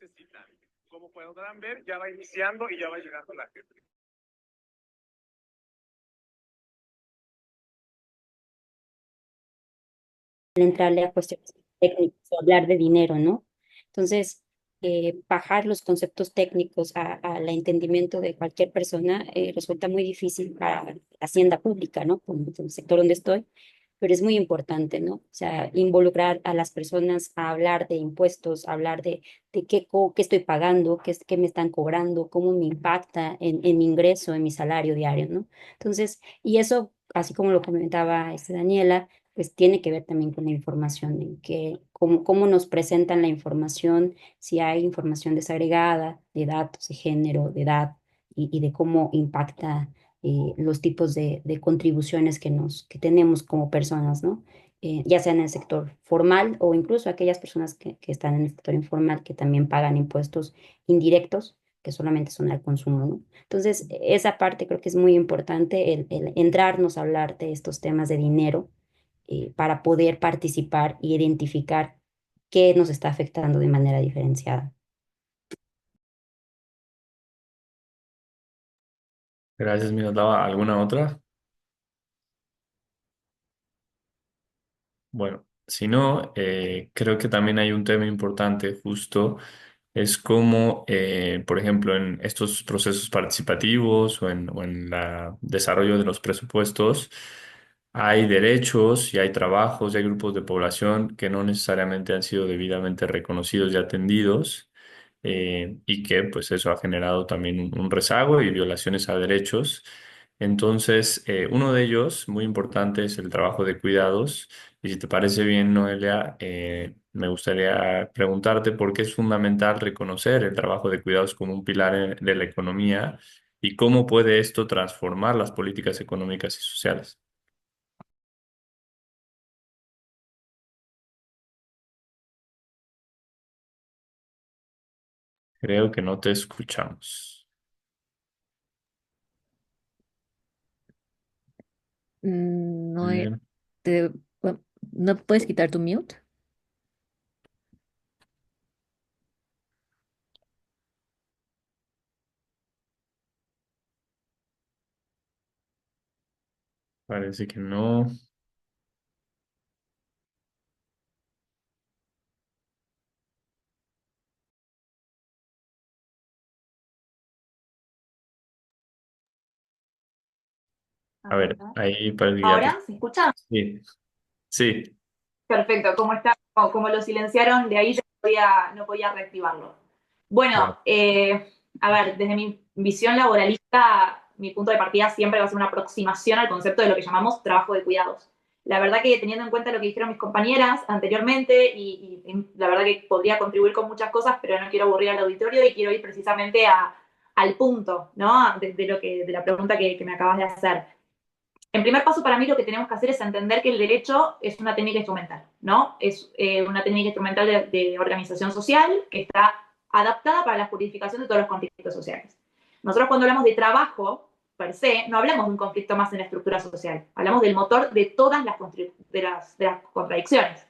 necesitan. Como podrán ver, ya va iniciando y ya va llegando la gente. Entrarle a cuestiones técnicas o hablar de dinero, ¿no? Entonces, bajar los conceptos técnicos al entendimiento de cualquier persona resulta muy difícil para la hacienda pública, ¿no? Como el sector donde estoy, pero es muy importante, ¿no? O sea, involucrar a las personas a hablar de impuestos, a hablar de qué estoy pagando, qué me están cobrando, cómo me impacta en mi ingreso, en mi salario diario, ¿no? Entonces, y eso, así como lo comentaba Daniela, pues tiene que ver también con la información, en que cómo nos presentan la información, si hay información desagregada de datos, de género, de edad y de cómo impacta los tipos de contribuciones que tenemos como personas, ¿no? Ya sea en el sector formal o incluso aquellas personas que están en el sector informal que también pagan impuestos indirectos que solamente son al consumo, ¿no? Entonces, esa parte creo que es muy importante, el entrarnos a hablar de estos temas de dinero para poder participar e identificar qué nos está afectando de manera diferenciada. Gracias, Miroslava. ¿Alguna otra? Bueno, si no, creo que también hay un tema importante justo, es como, por ejemplo, en estos procesos participativos o en el desarrollo de los presupuestos, hay derechos y hay trabajos y hay grupos de población que no necesariamente han sido debidamente reconocidos y atendidos, y que pues eso ha generado también un rezago y violaciones a derechos. Entonces, uno de ellos, muy importante, es el trabajo de cuidados. Y si te parece bien, Noelia, me gustaría preguntarte por qué es fundamental reconocer el trabajo de cuidados como un pilar de la economía y cómo puede esto transformar las políticas económicas y sociales. Creo que no te escuchamos. No, Bien, te- bueno, ¿no puedes quitar tu mute? parece que no. A A ver, ver, ahí parece que ya te... ¿ahora se escucha? Sí, sí, Perfecto, como está, como lo silenciaron, de ahí ya no podía reactivarlo. Bueno, claro. a ver, desde mi visión laboralista, mi punto de partida siempre va a ser una aproximación al concepto de lo que llamamos trabajo de cuidados. La verdad que teniendo en cuenta lo que dijeron mis compañeras anteriormente, y la verdad que podría contribuir con muchas cosas, pero no quiero aburrir al auditorio y quiero ir precisamente al punto, ¿no? De la pregunta que me acabas de hacer. En primer paso, para mí lo que tenemos que hacer es entender que el derecho es una técnica instrumental, ¿no? Es una técnica instrumental de organización social que está adaptada para la juridificación de todos los conflictos sociales. Nosotros cuando hablamos de trabajo, per se, no hablamos de un conflicto más en la estructura social, hablamos del motor de todas las contradicciones.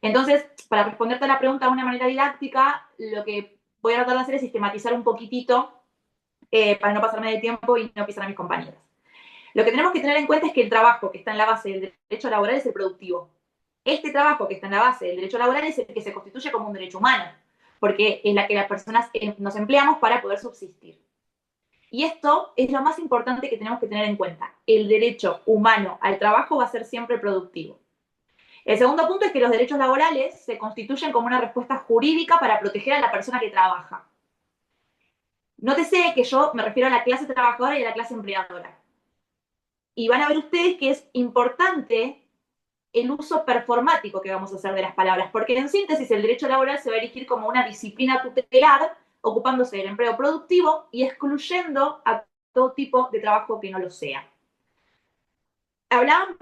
Entonces, para responderte a la pregunta de una manera didáctica, lo que voy a tratar de hacer es sistematizar un poquitito para no pasarme de tiempo y no pisar a mis compañeros. Lo que tenemos que tener en cuenta es que el trabajo que está en la base del derecho laboral es el productivo. Este trabajo que está en la base del derecho laboral es el que se constituye como un derecho humano, porque es la que las personas nos empleamos para poder subsistir. Y esto es lo más importante que tenemos que tener en cuenta. El derecho humano al trabajo va a ser siempre productivo. El segundo punto es que los derechos laborales se constituyen como una respuesta jurídica para proteger a la persona que trabaja. Nótese que yo me refiero a la clase trabajadora y a la clase empleadora. Y van a ver ustedes que es importante el uso performático que vamos a hacer de las palabras, porque en síntesis el derecho laboral se va a erigir como una disciplina tutelar, ocupándose del empleo productivo y excluyendo a todo tipo de trabajo que no lo sea. Hablaban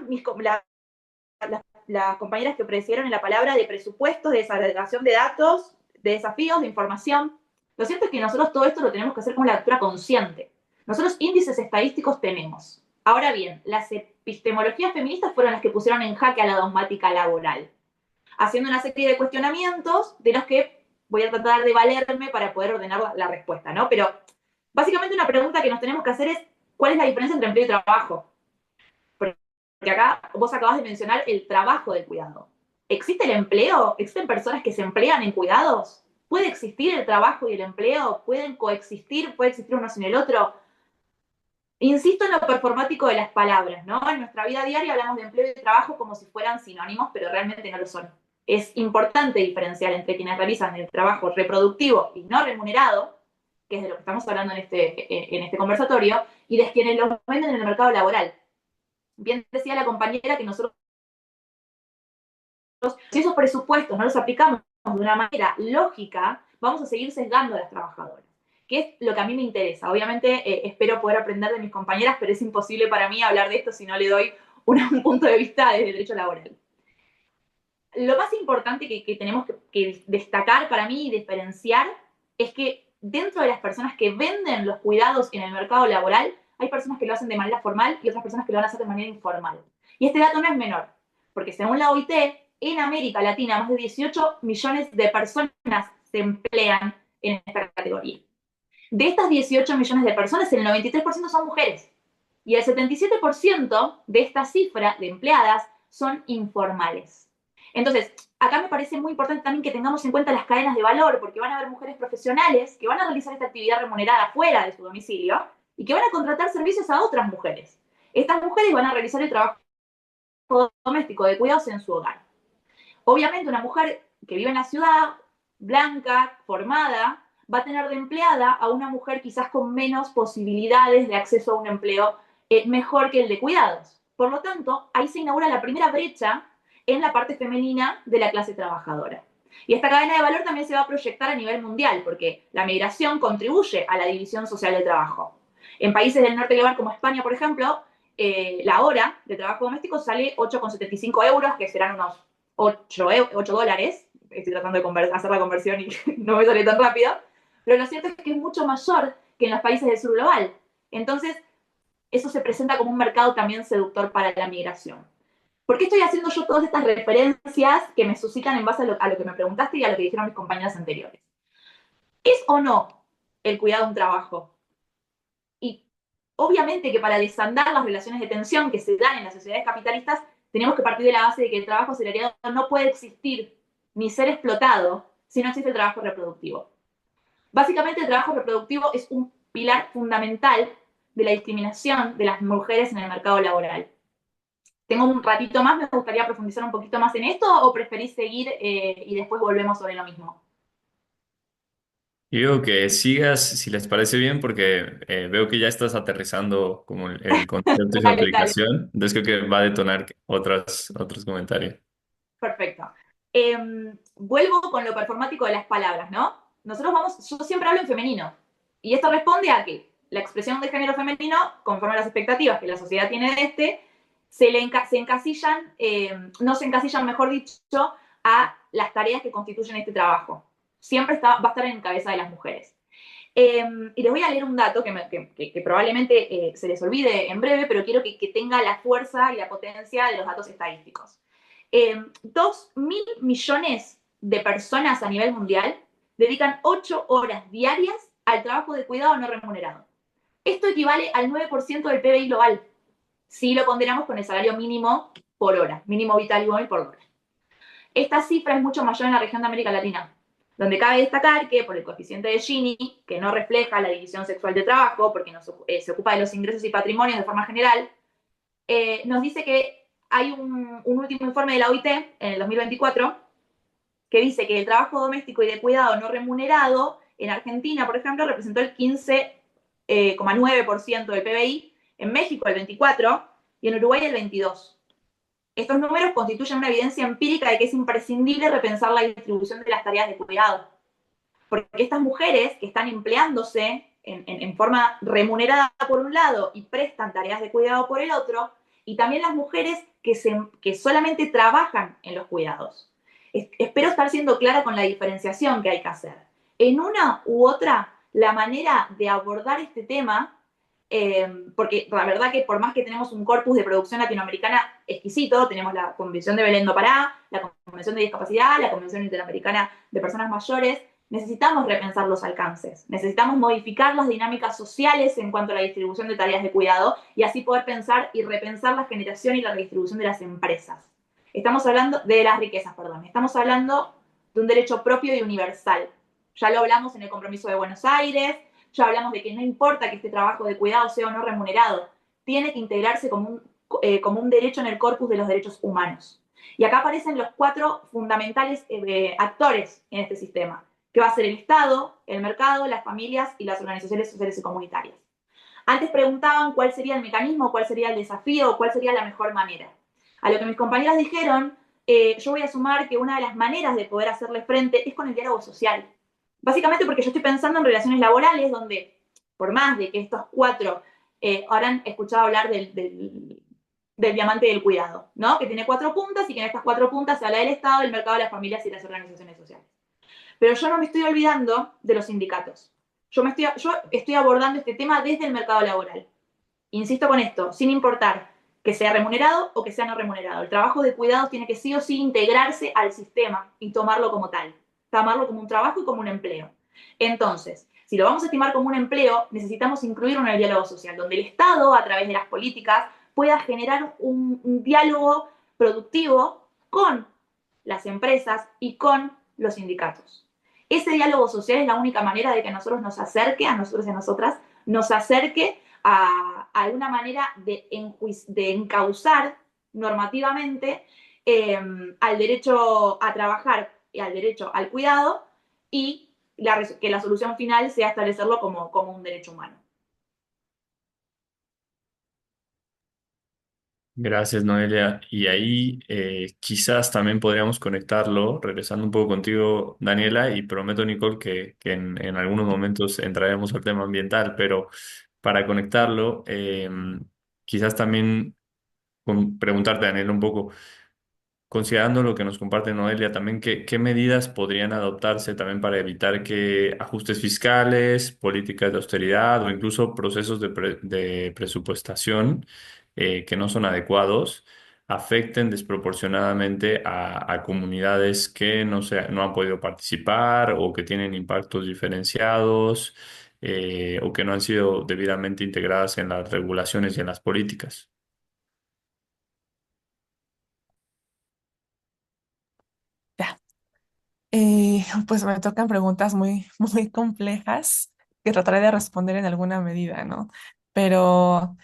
las compañeras que precedieron en la palabra de presupuestos, de desagregación de datos, de desafíos, de información. Lo cierto es que nosotros todo esto lo tenemos que hacer con la lectura consciente. Nosotros índices estadísticos tenemos. Ahora bien, las epistemologías feministas fueron las que pusieron en jaque a la dogmática laboral, haciendo una serie de cuestionamientos de los que voy a tratar de valerme para poder ordenar la respuesta, ¿no? Pero básicamente una pregunta que nos tenemos que hacer es, ¿cuál es la diferencia entre empleo y trabajo? Porque acá vos acabas de mencionar el trabajo del cuidado. ¿Existe el empleo? ¿Existen personas que se emplean en cuidados? ¿Puede existir el trabajo y el empleo? ¿Pueden coexistir? ¿Puede existir uno sin el otro? Insisto en lo performático de las palabras, ¿no? En nuestra vida diaria hablamos de empleo y trabajo como si fueran sinónimos, pero realmente no lo son. Es importante diferenciar entre quienes realizan el trabajo reproductivo y no remunerado, que es de lo que estamos hablando en este conversatorio, y de quienes lo venden en el mercado laboral. Bien decía la compañera que nosotros, si esos presupuestos no los aplicamos de una manera lógica, vamos a seguir sesgando a las trabajadoras, que es lo que a mí me interesa. Obviamente espero poder aprender de mis compañeras, pero es imposible para mí hablar de esto si no le doy un punto de vista desde el derecho laboral. Lo más importante que tenemos que destacar para mí y diferenciar es que dentro de las personas que venden los cuidados en el mercado laboral, hay personas que lo hacen de manera formal y otras personas que lo van a hacer de manera informal. Y este dato no es menor, porque según la OIT, en América Latina más de 18 millones de personas se emplean en esta categoría. De estas 18 millones de personas, el 93% son mujeres. Y el 77% de esta cifra de empleadas son informales. Entonces, acá me parece muy importante también que tengamos en cuenta las cadenas de valor, porque van a haber mujeres profesionales que van a realizar esta actividad remunerada fuera de su domicilio y que van a contratar servicios a otras mujeres. Estas mujeres van a realizar el trabajo doméstico de cuidados en su hogar. Obviamente, una mujer que vive en la ciudad, blanca, formada, va a tener de empleada a una mujer quizás con menos posibilidades de acceso a un empleo mejor que el de cuidados. Por lo tanto, ahí se inaugura la primera brecha en la parte femenina de la clase trabajadora. Y esta cadena de valor también se va a proyectar a nivel mundial, porque la migración contribuye a la división social del trabajo. En países del norte global como España, por ejemplo, la hora de trabajo doméstico sale 8,75 euros, que serán unos 8 dólares. Estoy tratando de hacer la conversión y no me sale tan rápido. Pero lo cierto es que es mucho mayor que en los países del sur global. Entonces, eso se presenta como un mercado también seductor para la migración. ¿Por qué estoy haciendo yo todas estas referencias que me suscitan en base a lo que me preguntaste y a lo que dijeron mis compañeras anteriores? ¿Es o no el cuidado un trabajo? Y obviamente que para desandar las relaciones de tensión que se dan en las sociedades capitalistas, tenemos que partir de la base de que el trabajo asalariado no puede existir ni ser explotado si no existe el trabajo reproductivo. Básicamente, el trabajo reproductivo es un pilar fundamental de la discriminación de las mujeres en el mercado laboral. Tengo un ratito más, me gustaría profundizar un poquito más en esto, o preferís seguir y después volvemos sobre lo mismo. Yo digo que sigas, si les parece bien, porque veo que ya estás aterrizando como el concepto y su Dale, dale. aplicación, entonces creo que va a detonar otros comentarios. Perfecto. Vuelvo con lo performático de las palabras, ¿no? Yo siempre hablo en femenino, y esto responde a que la expresión de género femenino, conforme a las expectativas que la sociedad tiene de no se encasillan, mejor dicho, a las tareas que constituyen este trabajo. Siempre va a estar en cabeza de las mujeres. Y les voy a leer un dato que probablemente se les olvide en breve, pero quiero que tenga la fuerza y la potencia de los datos estadísticos. 2.000 millones de personas a nivel mundial dedican 8 horas diarias al trabajo de cuidado no remunerado. Esto equivale al 9% del PBI global, si lo ponderamos con el salario mínimo por hora, mínimo vital y móvil por hora. Esta cifra es mucho mayor en la región de América Latina, donde cabe destacar que por el coeficiente de Gini, que no refleja la división sexual de trabajo, porque se ocupa de los ingresos y patrimonios de forma general, nos dice que hay un último informe de la OIT en el 2024 que dice que el trabajo doméstico y de cuidado no remunerado en Argentina, por ejemplo, representó el 15,9% del PBI, en México el 24% y en Uruguay el 22%. Estos números constituyen una evidencia empírica de que es imprescindible repensar la distribución de las tareas de cuidado. Porque estas mujeres que están empleándose en forma remunerada por un lado y prestan tareas de cuidado por el otro, y también las mujeres que solamente trabajan en los cuidados. Espero estar siendo clara con la diferenciación que hay que hacer. En una u otra, la manera de abordar este tema, porque la verdad que por más que tenemos un corpus de producción latinoamericana exquisito, tenemos la Convención de Belén do Pará, la Convención de Discapacidad, la Convención Interamericana de Personas Mayores, necesitamos repensar los alcances, necesitamos modificar las dinámicas sociales en cuanto a la distribución de tareas de cuidado y así poder pensar y repensar la generación y la redistribución de las empresas. Estamos hablando de las riquezas, perdón. Estamos hablando de un derecho propio y universal. Ya lo hablamos en el Compromiso de Buenos Aires, ya hablamos de que no importa que este trabajo de cuidado sea o no remunerado, tiene que integrarse como un derecho en el corpus de los derechos humanos. Y acá aparecen los 4 fundamentales actores en este sistema, que va a ser el Estado, el mercado, las familias y las organizaciones sociales y comunitarias. Antes preguntaban cuál sería el mecanismo, cuál sería el desafío, cuál sería la mejor manera. A lo que mis compañeras dijeron, yo voy a sumar que una de las maneras de poder hacerle frente es con el diálogo social. Básicamente porque yo estoy pensando en relaciones laborales donde, por más de que estos 4 habrán escuchado hablar del diamante del cuidado, ¿no? Que tiene 4 puntas y que en estas 4 puntas se habla del Estado, del mercado, de las familias y las organizaciones sociales. Pero yo no me estoy olvidando de los sindicatos. Yo estoy abordando este tema desde el mercado laboral. Insisto con esto, sin importar que sea remunerado o que sea no remunerado. El trabajo de cuidados tiene que sí o sí integrarse al sistema y tomarlo como tal. Tomarlo como un trabajo y como un empleo. Entonces, si lo vamos a estimar como un empleo, necesitamos incluirlo en el diálogo social, donde el Estado, a través de las políticas, pueda generar un diálogo productivo con las empresas y con los sindicatos. Ese diálogo social es la única manera de que a nosotros nos acerque, a nosotros y a nosotras, nos acerque a alguna manera de encauzar normativamente al derecho a trabajar y al derecho al cuidado y que la solución final sea establecerlo como un derecho humano. Gracias, Noelia. Y ahí quizás también podríamos conectarlo, regresando un poco contigo, Daniela, y prometo, Nicole, que en algunos momentos entraremos al tema ambiental, pero para conectarlo, quizás también preguntarte, Daniela, un poco. Considerando lo que nos comparte Noelia, también qué medidas podrían adoptarse también para evitar que ajustes fiscales, políticas de austeridad o incluso procesos de presupuestación que no son adecuados afecten desproporcionadamente a comunidades que no han podido participar o que tienen impactos diferenciados o que no han sido debidamente integradas en las regulaciones y en las políticas. Ya. Pues me tocan preguntas muy, muy complejas que trataré de responder en alguna medida, ¿no? Pero,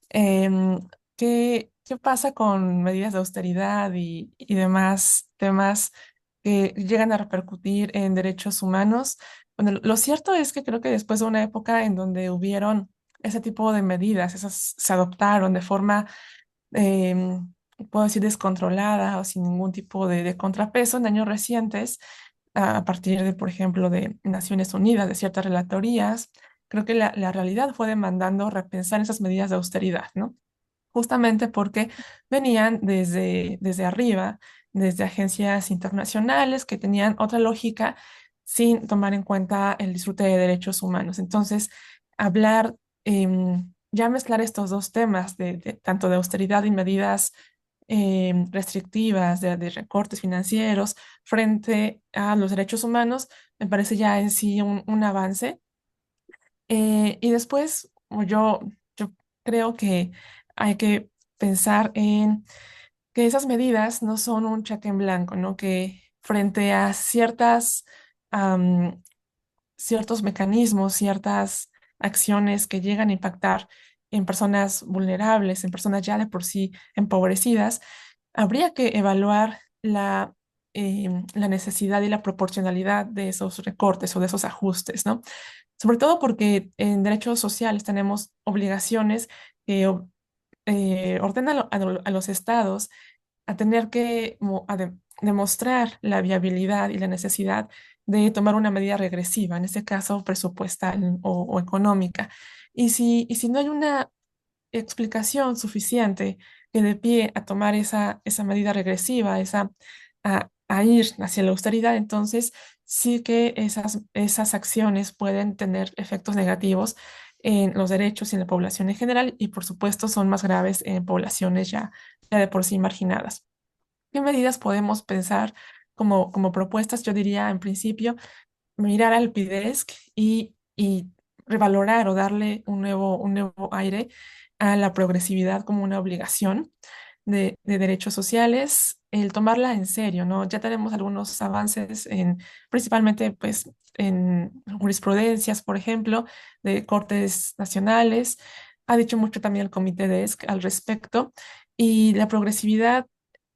em, ¿qué pasa con medidas de austeridad y demás temas que llegan a repercutir en derechos humanos? Bueno, lo cierto es que creo que después de una época en donde hubieron ese tipo de medidas, esas se adoptaron de forma puedo decir, descontrolada o sin ningún tipo de contrapeso en años recientes, a partir de, por ejemplo, de Naciones Unidas, de ciertas relatorías, creo que la realidad fue demandando repensar esas medidas de austeridad, ¿no? Justamente porque venían desde arriba, desde agencias internacionales que tenían otra lógica sin tomar en cuenta el disfrute de derechos humanos. Entonces, hablar, ya mezclar estos 2 temas, tanto de austeridad y medidas restrictivas, de recortes financieros frente a los derechos humanos, me parece ya en sí un avance. Y después, yo creo que hay que pensar en que esas medidas no son un cheque en blanco, ¿no? Que frente a ciertos mecanismos, ciertas acciones que llegan a impactar en personas vulnerables, en personas ya de por sí empobrecidas, habría que evaluar la necesidad y la proporcionalidad de esos recortes o de esos ajustes, ¿no? Sobre todo porque en derechos sociales tenemos obligaciones que ordenan a los estados a tener que demostrar la viabilidad y la necesidad de tomar una medida regresiva, en este caso presupuestal o económica. Y si no hay una explicación suficiente que dé pie a tomar esa medida regresiva, a ir hacia la austeridad, entonces sí que esas acciones pueden tener efectos negativos en los derechos y en la población en general y por supuesto son más graves en poblaciones ya de por sí marginadas. ¿Qué medidas podemos pensar como propuestas? Yo diría, en principio, mirar al PIDESC y revalorar o darle un nuevo aire a la progresividad como una obligación de derechos sociales, el tomarla en serio, ¿no? Ya tenemos algunos avances principalmente pues en jurisprudencias, por ejemplo, de cortes nacionales. Ha dicho mucho también el Comité de ESC al respecto. Y la progresividad,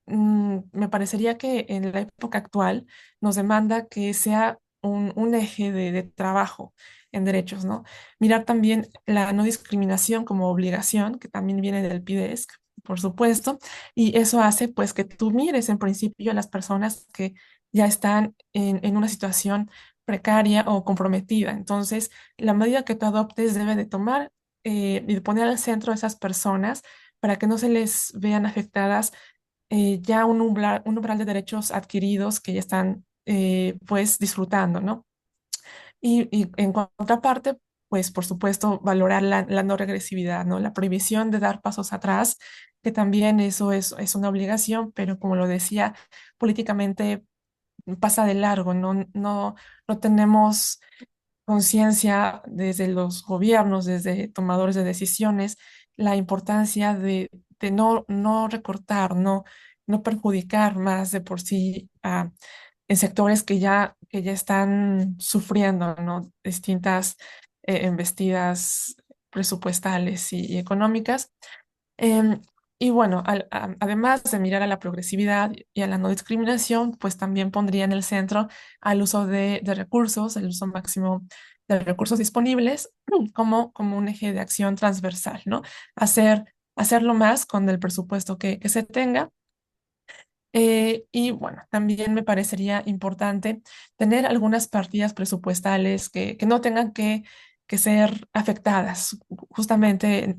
me parecería que en la época actual nos demanda que sea un eje de trabajo en derechos, ¿no? Mirar también la no discriminación como obligación, que también viene del PIDESC, por supuesto, y eso hace pues que tú mires en principio a las personas que ya están en una situación precaria o comprometida. Entonces, la medida que tú adoptes debe de tomar y de poner al centro a esas personas para que no se les vean afectadas ya un umbral de derechos adquiridos que ya están pues disfrutando, ¿no? Y en contraparte, pues por supuesto, valorar la no regresividad, ¿no? La prohibición de dar pasos atrás, que también eso es una obligación, pero como lo decía, políticamente pasa de largo, no tenemos conciencia desde los gobiernos, desde tomadores de decisiones, la importancia de no recortar, no perjudicar más de por sí en sectores que ya están sufriendo, ¿no? Distintas embestidas presupuestales y económicas. Em, y bueno, además de mirar a la progresividad y a la no discriminación, pues también pondría en el centro al uso de recursos, el uso máximo de recursos disponibles como un eje de acción transversal, ¿no? Hacerlo más con el presupuesto que se tenga. Y bueno, también me parecería importante tener algunas partidas presupuestales que no tengan que ser afectadas justamente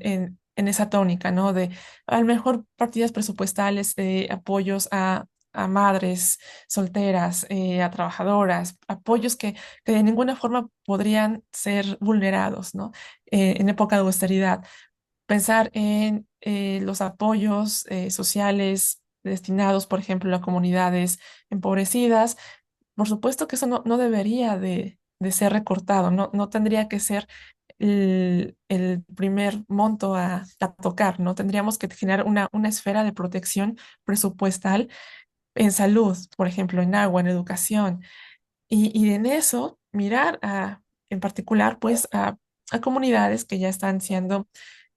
en esa tónica, ¿no? De a lo mejor partidas presupuestales de apoyos a madres solteras, a trabajadoras, apoyos que de ninguna forma podrían ser vulnerados, ¿no? En época de austeridad pensar en los apoyos sociales destinados, por ejemplo, a comunidades empobrecidas. Por supuesto que eso no debería de ser recortado, no tendría que ser el primer monto a tocar, ¿no? Tendríamos que generar una esfera de protección presupuestal en salud, por ejemplo, en agua, en educación, y en eso mirar en particular, pues, a comunidades que ya están siendo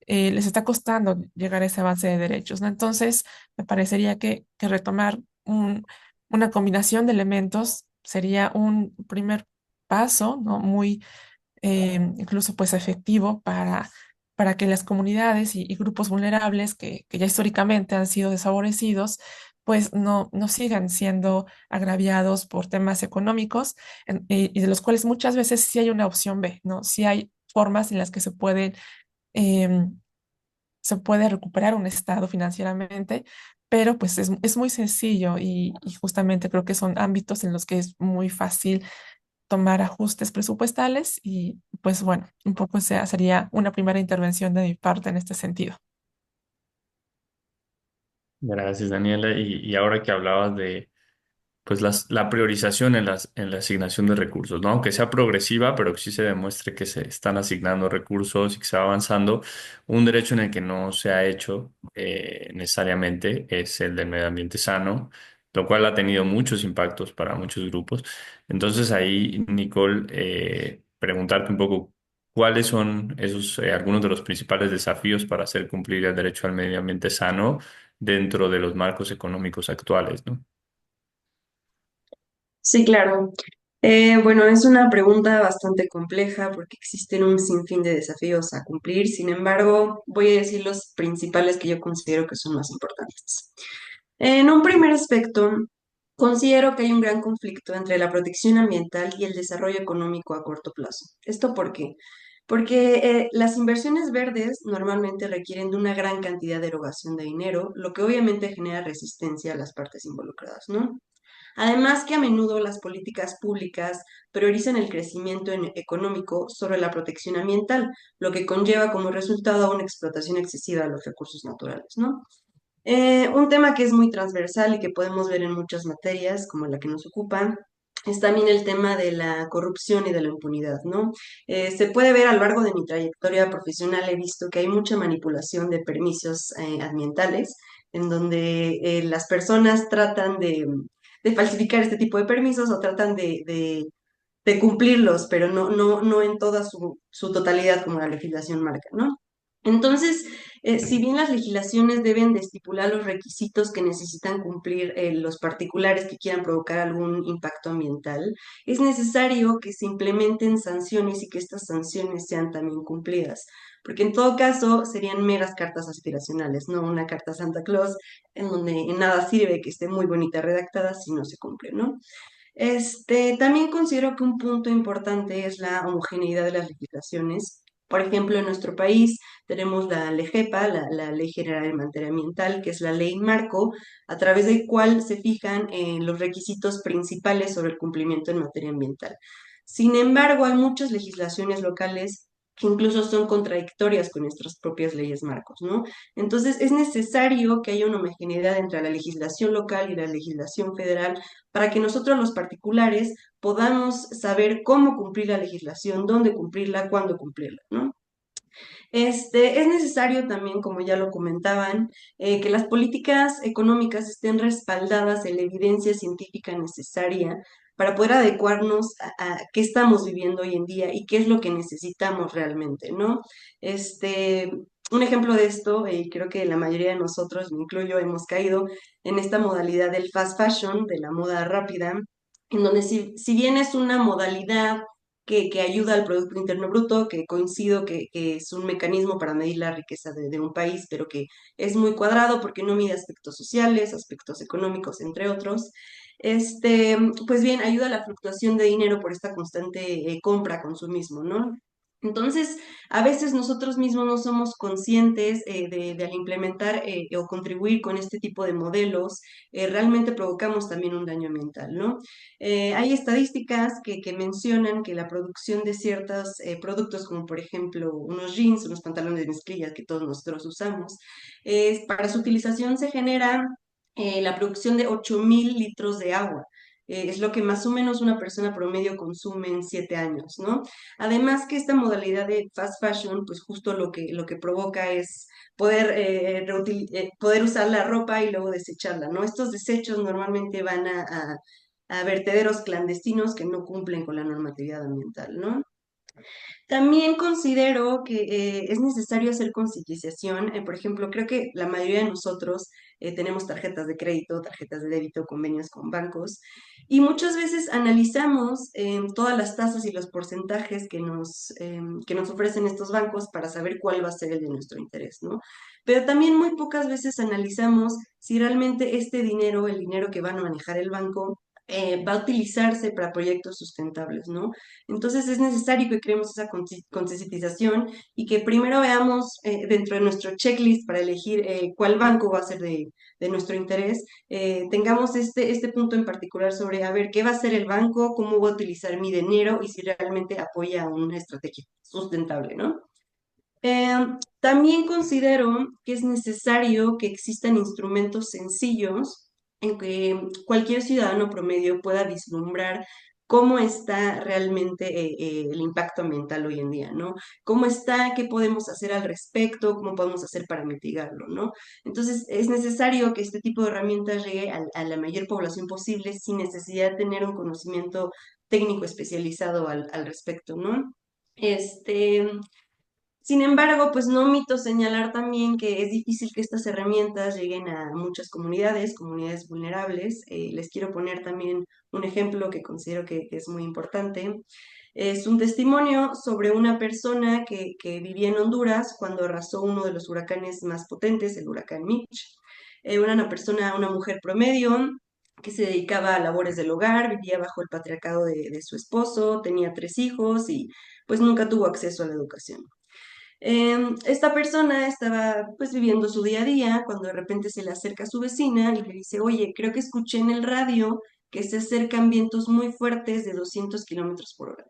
les está costando llegar a ese avance de derechos, ¿no? Entonces, me parecería que retomar una combinación de elementos sería un primer paso, ¿no? Muy incluso pues efectivo para que las comunidades y grupos vulnerables que ya históricamente han sido desfavorecidos, pues no sigan siendo agraviados por temas económicos y de los cuales muchas veces sí hay una opción B, ¿no? Sí hay formas en las que em, se puede recuperar un estado financieramente, pero pues es muy sencillo y justamente creo que son ámbitos en los que es muy fácil tomar ajustes presupuestales y pues bueno, un poco sería una primera intervención de mi parte en este sentido. Gracias, Daniela. Y ahora que hablabas de pues la priorización en la asignación de recursos, ¿no? Aunque sea progresiva, pero que sí se demuestre que se están asignando recursos y que se va avanzando. Un derecho en el que no se ha hecho necesariamente es el del medio ambiente sano, lo cual ha tenido muchos impactos para muchos grupos. Entonces ahí, Nicole, preguntarte un poco cuáles son esos, algunos de los principales desafíos para hacer cumplir el derecho al medio ambiente sano dentro de los marcos económicos actuales, ¿no? Sí, claro. Bueno, es una pregunta bastante compleja porque existen un sinfín de desafíos a cumplir. Sin embargo, voy a decir los principales que yo considero que son más importantes. En un primer aspecto, considero que hay un gran conflicto entre la protección ambiental y el desarrollo económico a corto plazo. ¿Esto por qué? Porque las inversiones verdes normalmente requieren de una gran cantidad de erogación de dinero, lo que obviamente genera resistencia a las partes involucradas, ¿no? Además que a menudo las políticas públicas priorizan el crecimiento económico sobre la protección ambiental, lo que conlleva como resultado una explotación excesiva de los recursos naturales, ¿no? Un tema que es muy transversal y que podemos ver en muchas materias, como la que nos ocupa, es también el tema de la corrupción y de la impunidad, ¿no? Se puede ver a lo largo de mi trayectoria profesional, he visto que hay mucha manipulación de permisos ambientales, en donde las personas tratan de falsificar este tipo de permisos o tratan de cumplirlos, pero no en toda su totalidad como la legislación marca, ¿no? Entonces, si bien las legislaciones deben de estipular los requisitos que necesitan cumplir los particulares que quieran provocar algún impacto ambiental, es necesario que se implementen sanciones y que estas sanciones sean también cumplidas, porque en todo caso serían meras cartas aspiracionales, no una carta Santa Claus en donde en nada sirve que esté muy bonita redactada si no se cumple, ¿no? También considero que un punto importante es la homogeneidad de las legislaciones. Por ejemplo, en nuestro país tenemos la LEGEPA, la Ley General en Materia Ambiental, que es la ley marco, a través del cual se fijan los requisitos principales sobre el cumplimiento en materia ambiental. Sin embargo, hay muchas legislaciones locales que incluso son contradictorias con nuestras propias leyes marcos, ¿no? Entonces, es necesario que haya una homogeneidad entre la legislación local y la legislación federal para que nosotros los particulares podamos saber cómo cumplir la legislación, dónde cumplirla, cuándo cumplirla, ¿no? Es necesario también, como ya lo comentaban, que las políticas económicas estén respaldadas en la evidencia científica necesaria para poder adecuarnos a qué estamos viviendo hoy en día y qué es lo que necesitamos realmente, ¿no? Este, un ejemplo de esto, y creo que la mayoría de nosotros, me incluyo, hemos caído en esta modalidad del fast fashion, de la moda rápida, en donde si bien es una modalidad que ayuda al Producto Interno Bruto, que coincido que es un mecanismo para medir la riqueza de un país, pero que es muy cuadrado porque no mide aspectos sociales, aspectos económicos, entre otros. Pues bien, ayuda a la fluctuación de dinero por esta constante compra, consumismo, ¿no? Entonces, a veces nosotros mismos no somos conscientes de al implementar o contribuir con este tipo de modelos, realmente provocamos también un daño ambiental, ¿no? Hay estadísticas que mencionan que la producción de ciertos productos, como por ejemplo unos jeans, unos pantalones de mezclilla que todos nosotros usamos, para su utilización se genera la producción de 8.000 litros de agua. Es lo que más o menos una persona promedio consume en 7 años, ¿no? Además que esta modalidad de fast fashion, pues justo lo que provoca es poder usar la ropa y luego desecharla, ¿no? Estos desechos normalmente van a vertederos clandestinos que no cumplen con la normatividad ambiental, ¿no? También considero que es necesario hacer concientización. Por ejemplo, creo que la mayoría de nosotros tenemos tarjetas de crédito, tarjetas de débito, convenios con bancos, y muchas veces analizamos todas las tasas y los porcentajes que nos ofrecen estos bancos para saber cuál va a ser el de nuestro interés, ¿no? Pero también muy pocas veces analizamos si realmente este dinero, el dinero que van a manejar el banco, va a utilizarse para proyectos sustentables, ¿no? Entonces es necesario que creemos esa concientización y que primero veamos dentro de nuestro checklist para elegir cuál banco va a ser de nuestro interés, tengamos este punto en particular sobre, a ver, qué va a hacer el banco, cómo va a utilizar mi dinero y si realmente apoya una estrategia sustentable, ¿no? Eh, También considero que es necesario que existan instrumentos sencillos en que cualquier ciudadano promedio pueda vislumbrar cómo está realmente el impacto ambiental hoy en día, ¿no? ¿Cómo está? ¿Qué podemos hacer al respecto? ¿Cómo podemos hacer para mitigarlo, ¿no? Entonces, es necesario que este tipo de herramientas llegue a la mayor población posible sin necesidad de tener un conocimiento técnico especializado al respecto, ¿no? Este, Sin embargo, pues no omito señalar también que es difícil que estas herramientas lleguen a muchas comunidades vulnerables. Les quiero poner también un ejemplo que considero que es muy importante. Es un testimonio sobre una persona que vivía en Honduras cuando arrasó uno de los huracanes más potentes, el huracán Mitch. Una persona, una mujer promedio que se dedicaba a labores del hogar, vivía bajo el patriarcado de su esposo, tenía 3 hijos y pues nunca tuvo acceso a la educación. Esta persona estaba pues viviendo su día a día cuando de repente se le acerca a su vecina y le dice, oye, creo que escuché en el radio que se acercan vientos muy fuertes de 200 kilómetros por hora.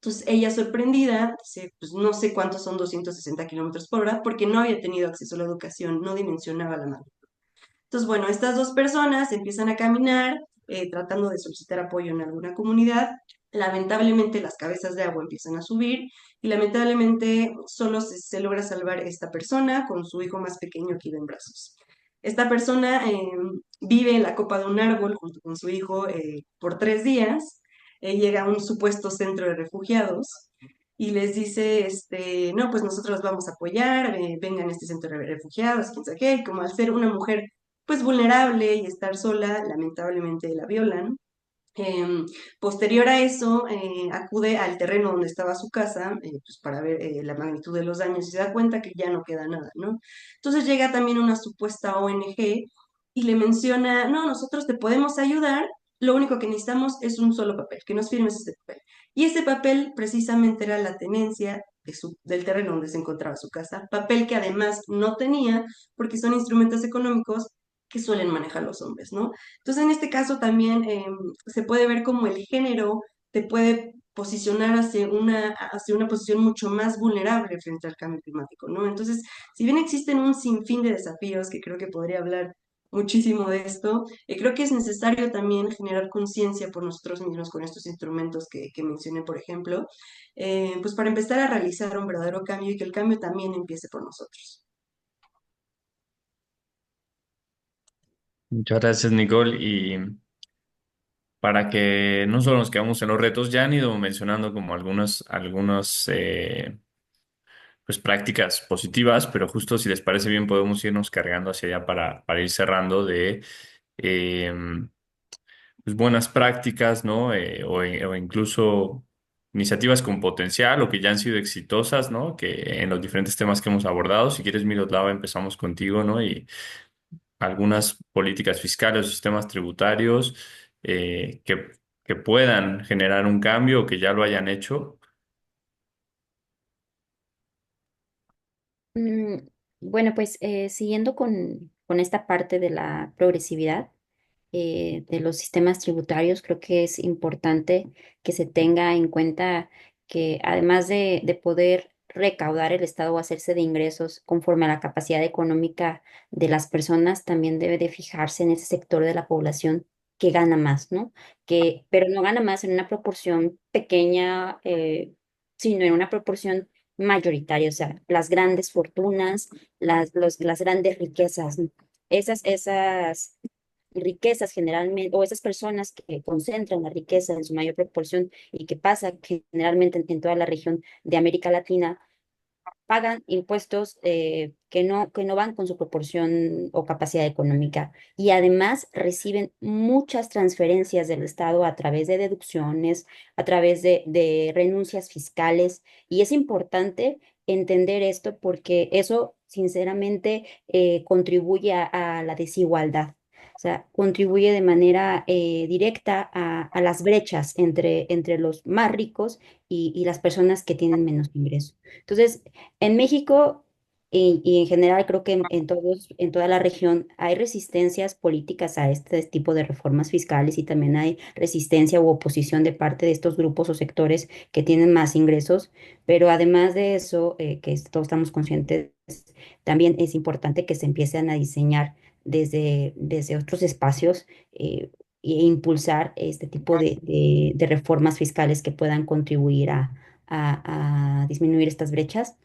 Entonces ella sorprendida dice, pues no sé cuántos son 260 kilómetros por hora porque no había tenido acceso a la educación, no dimensionaba la magnitud. Entonces, bueno, estas dos personas empiezan a caminar tratando de solicitar apoyo en alguna comunidad. Lamentablemente las cabezas de agua empiezan a subir y lamentablemente solo se logra salvar esta persona con su hijo más pequeño que iba en brazos. Esta persona vive en la copa de un árbol junto con su hijo por 3 días. Llega a un supuesto centro de refugiados y les dice, no, pues nosotros los vamos a apoyar, vengan a este centro de refugiados, quién sabe qué, y como al ser una mujer pues vulnerable y estar sola, lamentablemente la violan. Em, Posterior a eso, acude al terreno donde estaba su casa, pues para ver la magnitud de los daños y se da cuenta que ya no queda nada, ¿no? Entonces llega también una supuesta ONG y le menciona, no, nosotros te podemos ayudar, lo único que necesitamos es un solo papel, que nos firmes este papel. Y ese papel precisamente era la tenencia del terreno donde se encontraba su casa, papel que además no tenía porque son instrumentos económicos que suelen manejar los hombres, ¿no? Entonces, en este caso también se puede ver como el género te puede posicionar hacia una posición mucho más vulnerable frente al cambio climático, ¿no? Entonces, si bien existen un sinfín de desafíos, que creo que podría hablar muchísimo de esto, creo que es necesario también generar conciencia por nosotros mismos con estos instrumentos que mencioné, por ejemplo, pues para empezar a realizar un verdadero cambio y que el cambio también empiece por nosotros. Muchas gracias, Nicole. Y para que no solo nos quedamos en los retos, ya han ido mencionando como algunas pues prácticas positivas, pero justo si les parece bien podemos irnos cargando hacia allá para ir cerrando de eh, pues buenas prácticas, ¿no? O incluso iniciativas con potencial o que ya han sido exitosas, ¿no? Que en los diferentes temas que hemos abordado, si quieres, Miroslava, empezamos contigo, ¿no? Y algunas políticas fiscales o sistemas tributarios que puedan generar un cambio o que ya lo hayan hecho. Mm, Bueno, pues siguiendo con esta parte de la progresividad de los sistemas tributarios, creo que es importante que se tenga en cuenta que además de poder recaudar el Estado o hacerse de ingresos conforme a la capacidad económica de las personas, también debe de fijarse en ese sector de la población que gana más, ¿no? Pero no gana más en una proporción pequeña, sino en una proporción mayoritaria, o sea, las grandes fortunas, las grandes riquezas, ¿no? Esas riquezas generalmente, o esas personas que concentran la riqueza en su mayor proporción y que pasa que generalmente en toda la región de América Latina, pagan impuestos que no van con su proporción o capacidad económica y además reciben muchas transferencias del Estado a través de deducciones, a través de renuncias fiscales y es importante entender esto porque eso sinceramente contribuye a la desigualdad. O sea, contribuye de manera directa a las brechas entre los más ricos y las personas que tienen menos ingresos. Entonces, en México y en general creo que en toda la región hay resistencias políticas a este tipo de reformas fiscales y también hay resistencia u oposición de parte de estos grupos o sectores que tienen más ingresos, pero además de eso, todos estamos conscientes, también es importante que se empiecen a diseñar desde otros espacios e impulsar este tipo de reformas fiscales que puedan contribuir a disminuir estas brechas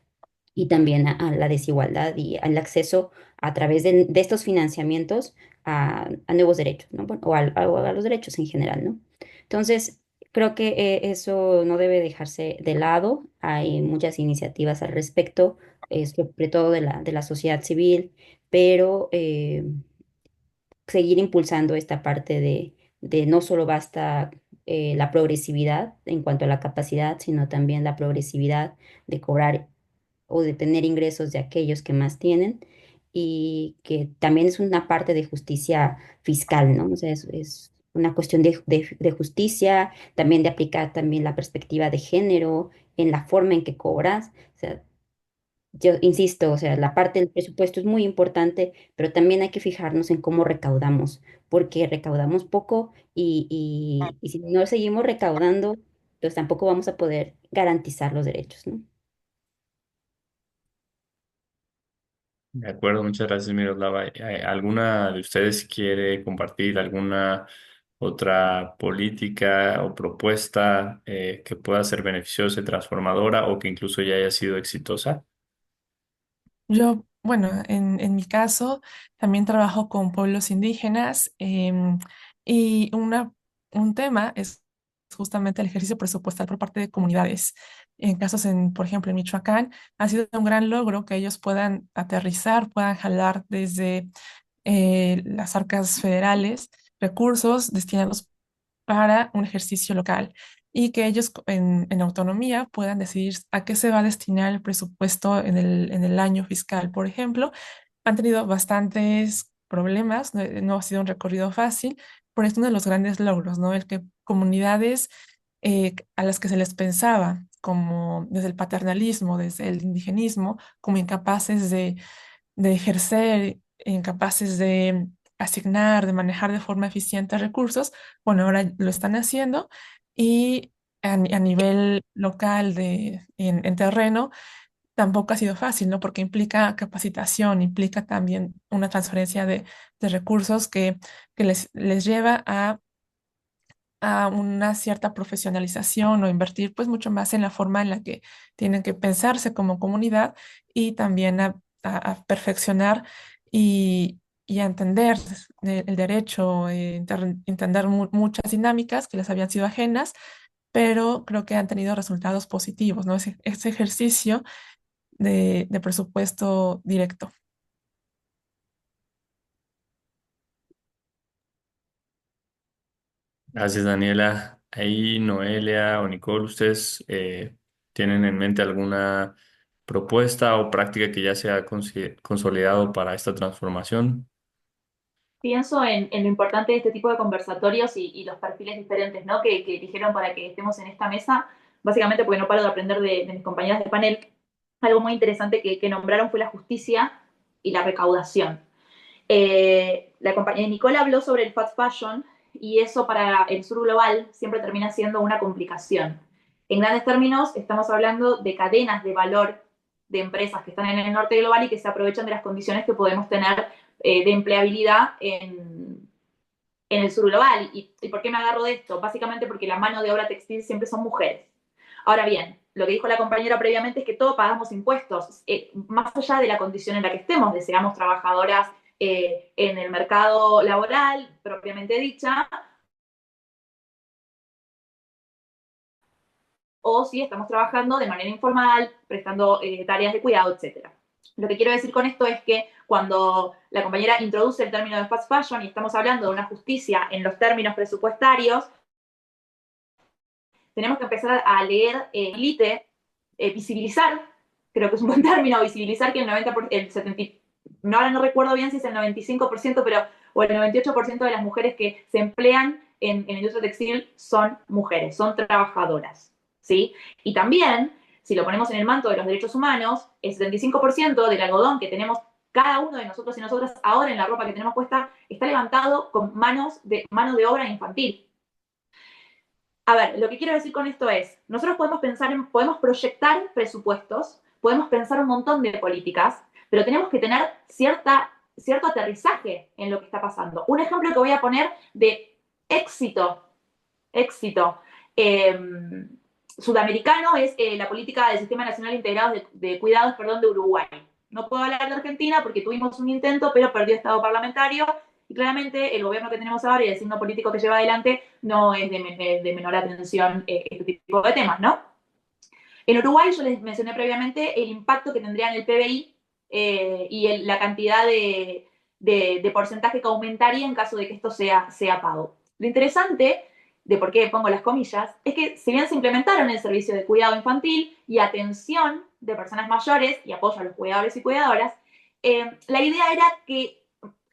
y también a la desigualdad y al acceso a través de estos financiamientos a nuevos derechos, ¿no? Bueno, o a los derechos en general, ¿no? Entonces, creo que eso no debe dejarse de lado. Hay muchas iniciativas al respecto, sobre todo de la sociedad civil, pero seguir impulsando esta parte de no solo basta la progresividad en cuanto a la capacidad, sino también la progresividad de cobrar o de tener ingresos de aquellos que más tienen y que también es una parte de justicia fiscal, ¿no? O sea, es una cuestión de justicia, también de aplicar también la perspectiva de género en la forma en que cobras. O sea, yo insisto, o sea, la parte del presupuesto es muy importante, pero también hay que fijarnos en cómo recaudamos, porque recaudamos poco y si no seguimos recaudando, pues tampoco vamos a poder garantizar los derechos, ¿no? De acuerdo, muchas gracias, Miroslava. ¿Alguna de ustedes quiere compartir alguna otra política o propuesta que pueda ser beneficiosa y transformadora o que incluso ya haya sido exitosa? Yo, bueno, en mi caso, también trabajo con pueblos indígenas y un tema es justamente el ejercicio presupuestal por parte de comunidades. En casos, por ejemplo, en Michoacán, ha sido un gran logro que ellos puedan aterrizar, puedan jalar desde las arcas federales recursos destinados para un ejercicio local y que ellos en autonomía puedan decidir a qué se va a destinar el presupuesto en el año fiscal. Por ejemplo, han tenido bastantes problemas, no ha sido un recorrido fácil, pero es uno de los grandes logros, ¿no? El que comunidades a las que se les pensaba como desde el paternalismo, desde el indigenismo, como incapaces de ejercer, incapaces de asignar, de manejar de forma eficiente recursos, bueno, ahora lo están haciendo y a nivel local en terreno tampoco ha sido fácil, ¿no? Porque implica capacitación, implica también una transferencia de recursos que les lleva a una cierta profesionalización o invertir pues mucho más en la forma en la que tienen que pensarse como comunidad y también a perfeccionar y a entender el derecho, entender muchas dinámicas que les habían sido ajenas, pero creo que han tenido resultados positivos, ¿no? Ese ejercicio de presupuesto directo. Gracias, Daniela. Ahí, Noelia o Nicole, ¿ustedes tienen en mente alguna propuesta o práctica que ya se ha consolidado para esta transformación? Pienso en lo importante de este tipo de conversatorios y los perfiles diferentes, ¿no? Que eligieron para que estemos en esta mesa, básicamente porque no paro de aprender de mis compañeras de panel. Algo muy interesante que nombraron fue la justicia y la recaudación. La compañera Nicole habló sobre el fast fashion y eso para el sur global siempre termina siendo una complicación. En grandes términos, estamos hablando de cadenas de valor de empresas que están en el norte global y que se aprovechan de las condiciones que podemos tener de empleabilidad en el sur global. ¿Y por qué me agarro de esto? Básicamente porque la mano de obra textil siempre son mujeres. Ahora bien, lo que dijo la compañera previamente es que todos pagamos impuestos, más allá de la condición en la que estemos, seamos trabajadoras en el mercado laboral propiamente dicha, o si estamos trabajando de manera informal, prestando tareas de cuidado, etc. Lo que quiero decir con esto es que cuando la compañera introduce el término de fast fashion y estamos hablando de una justicia en los términos presupuestarios, tenemos que empezar a leer elite, visibilizar, creo que es un buen término, visibilizar que el 90%, el 70%, no, ahora no recuerdo bien si es el 95%, pero, o el 98% de las mujeres que se emplean en la industria textil son mujeres, son trabajadoras, ¿sí? Y también, si lo ponemos en el manto de los derechos humanos, el 75% del algodón que tenemos cada uno de nosotros y nosotras ahora en la ropa que tenemos puesta está levantado con mano de obra infantil. A ver, lo que quiero decir con esto es, nosotros podemos proyectar presupuestos, podemos pensar un montón de políticas, pero tenemos que tener cierto aterrizaje en lo que está pasando. Un ejemplo que voy a poner de éxito eh, sudamericano es la política del Sistema Nacional Integrado de Cuidados, de Uruguay. No puedo hablar de Argentina porque tuvimos un intento, pero perdió estado parlamentario y claramente el gobierno que tenemos ahora y el signo político que lleva adelante no es de menor atención este tipo de temas, ¿no? En Uruguay, yo les mencioné previamente el impacto que tendría en el PBI y la cantidad de porcentaje que aumentaría en caso de que esto sea pago. Lo interesante de por qué pongo las comillas es que si bien se implementaron el servicio de cuidado infantil y atención de personas mayores y apoyo a los cuidadores y cuidadoras, la idea era que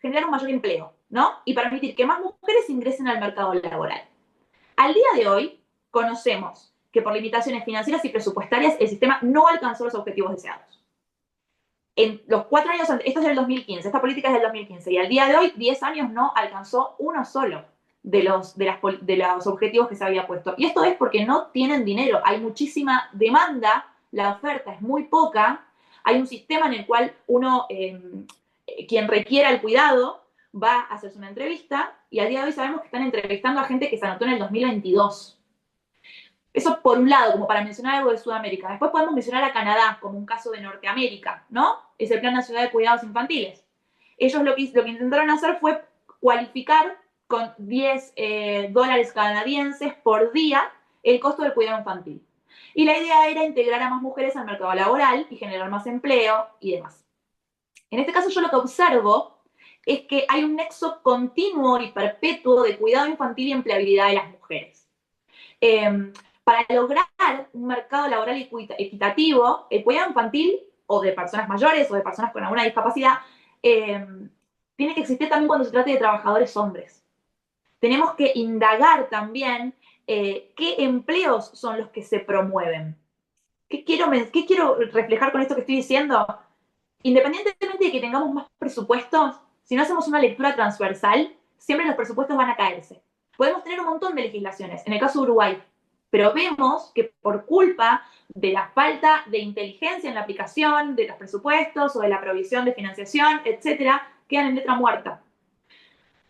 generar un mayor empleo, ¿no? Y permitir que más mujeres ingresen al mercado laboral. Al día de hoy, conocemos que por limitaciones financieras y presupuestarias el sistema no alcanzó los objetivos deseados. En los 4 años, esto es del 2015, esta política es del 2015, y al día de hoy, 10 años no alcanzó uno solo de los objetivos que se había puesto. Y esto es porque no tienen dinero, hay muchísima demanda, la oferta es muy poca, hay un sistema en el cual quien requiera el cuidado va a hacerse una entrevista y al día de hoy sabemos que están entrevistando a gente que se anotó en el 2022. Eso por un lado, como para mencionar algo de Sudamérica. Después podemos mencionar a Canadá como un caso de Norteamérica, ¿no? Es el Plan Nacional de Cuidados Infantiles. Ellos lo que intentaron hacer fue cualificar con $10 canadienses por día el costo del cuidado infantil. Y la idea era integrar a más mujeres al mercado laboral y generar más empleo y demás. En este caso yo lo que observo es que hay un nexo continuo y perpetuo de cuidado infantil y empleabilidad de las mujeres. Para lograr un mercado laboral equitativo, el cuidado infantil o de personas mayores o de personas con alguna discapacidad tiene que existir también cuando se trate de trabajadores hombres. Tenemos que indagar también qué empleos son los que se promueven. ¿Qué quiero reflejar con esto que estoy diciendo? Independientemente de que tengamos más presupuestos, si no hacemos una lectura transversal, siempre los presupuestos van a caerse. Podemos tener un montón de legislaciones, en el caso de Uruguay, pero vemos que por culpa de la falta de inteligencia en la aplicación de los presupuestos o de la provisión de financiación, etcétera, quedan en letra muerta.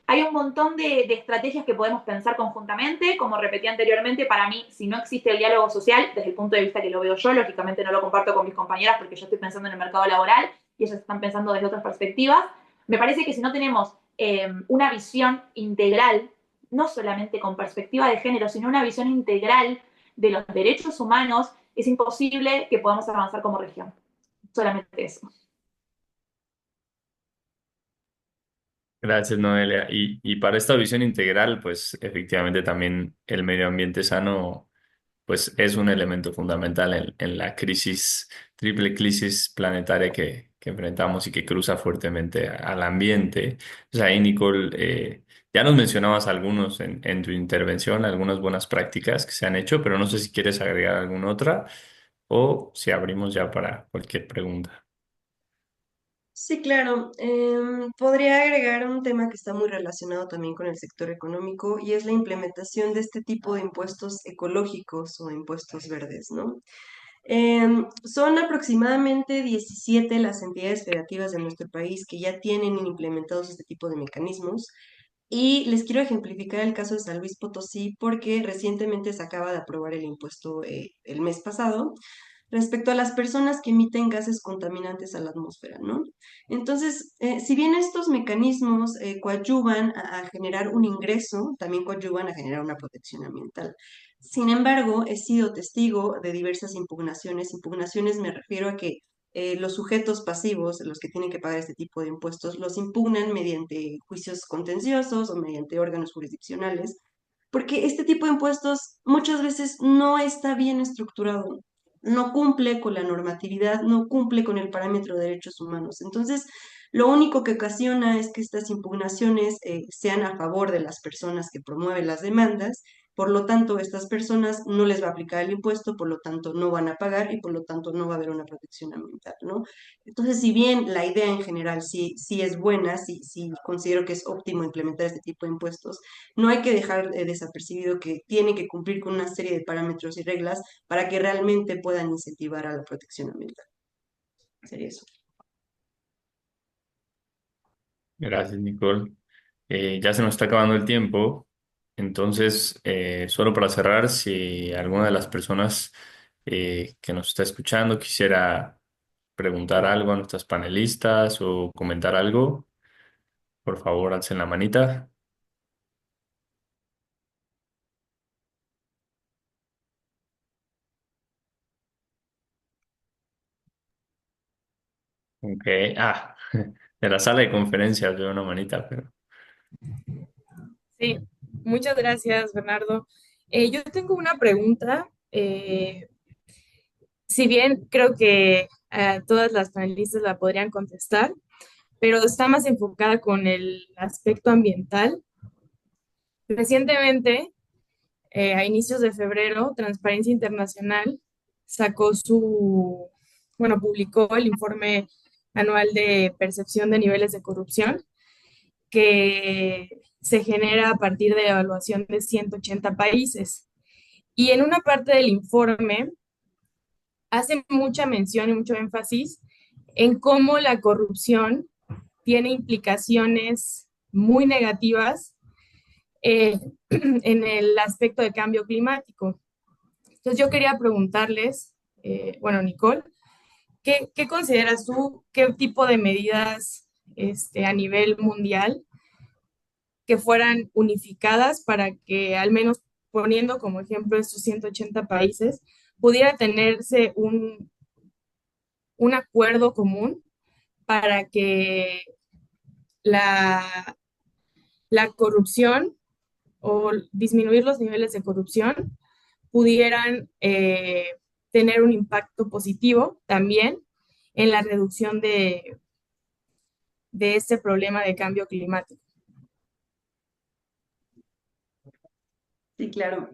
Hay un montón de estrategias que podemos pensar conjuntamente. Como repetí anteriormente, para mí, si no existe el diálogo social, desde el punto de vista que lo veo yo, lógicamente no lo comparto con mis compañeras porque yo estoy pensando en el mercado laboral y ellas están pensando desde otras perspectivas, me parece que si no tenemos una visión integral, no solamente con perspectiva de género, sino una visión integral de los derechos humanos, es imposible que podamos avanzar como región. Solamente eso. Gracias, Noelia. Y para esta visión integral, pues efectivamente también el medio ambiente sano, pues es un elemento fundamental en la triple crisis planetaria que enfrentamos y que cruza fuertemente al ambiente. O sea, ahí, Nicole, ya nos mencionabas algunos en tu intervención, algunas buenas prácticas que se han hecho, pero no sé si quieres agregar alguna otra o si abrimos ya para cualquier pregunta. Sí, claro. Podría agregar un tema que está muy relacionado también con el sector económico y es la implementación de este tipo de impuestos ecológicos o impuestos verdes, ¿no? Son aproximadamente 17 las entidades federativas de nuestro país que ya tienen implementados este tipo de mecanismos. Y les quiero ejemplificar el caso de San Luis Potosí porque recientemente se acaba de aprobar el impuesto el mes pasado respecto a las personas que emiten gases contaminantes a la atmósfera, ¿no? Entonces, si bien estos mecanismos coadyuvan a generar un ingreso, también coadyuvan a generar una protección ambiental. Sin embargo, he sido testigo de diversas impugnaciones. Impugnaciones me refiero a que los sujetos pasivos, los que tienen que pagar este tipo de impuestos, los impugnan mediante juicios contenciosos o mediante órganos jurisdiccionales, porque este tipo de impuestos muchas veces no está bien estructurado, no cumple con la normatividad, no cumple con el parámetro de derechos humanos. Entonces, lo único que ocasiona es que estas impugnaciones sean a favor de las personas que promueven las demandas. Por lo tanto, estas personas no les va a aplicar el impuesto, por lo tanto no van a pagar y por lo tanto no va a haber una protección ambiental, ¿no? Entonces, si bien la idea en general sí es buena, sí considero que es óptimo implementar este tipo de impuestos, no hay que dejar desapercibido que tiene que cumplir con una serie de parámetros y reglas para que realmente puedan incentivar a la protección ambiental. Sería eso. Gracias, Nicole. Ya se nos está acabando el tiempo, entonces, solo para cerrar, si alguna de las personas que nos está escuchando quisiera preguntar algo a nuestras panelistas o comentar algo, por favor, alcen la manita. Ok, de la sala de conferencias veo una manita, pero Sí, muchas gracias, Bernardo. Yo tengo una pregunta. Si bien creo que todas las panelistas la podrían contestar, pero está más enfocada con el aspecto ambiental. Recientemente, a inicios de febrero, Transparencia Internacional sacó publicó el informe anual de percepción de niveles de corrupción que se genera a partir de la evaluación de 180 países. Y en una parte del informe hace mucha mención y mucho énfasis en cómo la corrupción tiene implicaciones muy negativas eh, en el aspecto de cambio climático. Entonces yo quería preguntarles, bueno, Nicole, ¿qué consideras tú, qué tipo de medidas a nivel mundial que fueran unificadas para que al menos poniendo como ejemplo estos 180 países, pudiera tenerse un acuerdo común para que la, la corrupción o disminuir los niveles de corrupción pudieran tener un impacto positivo también en la reducción de este problema de cambio climático? Sí, claro.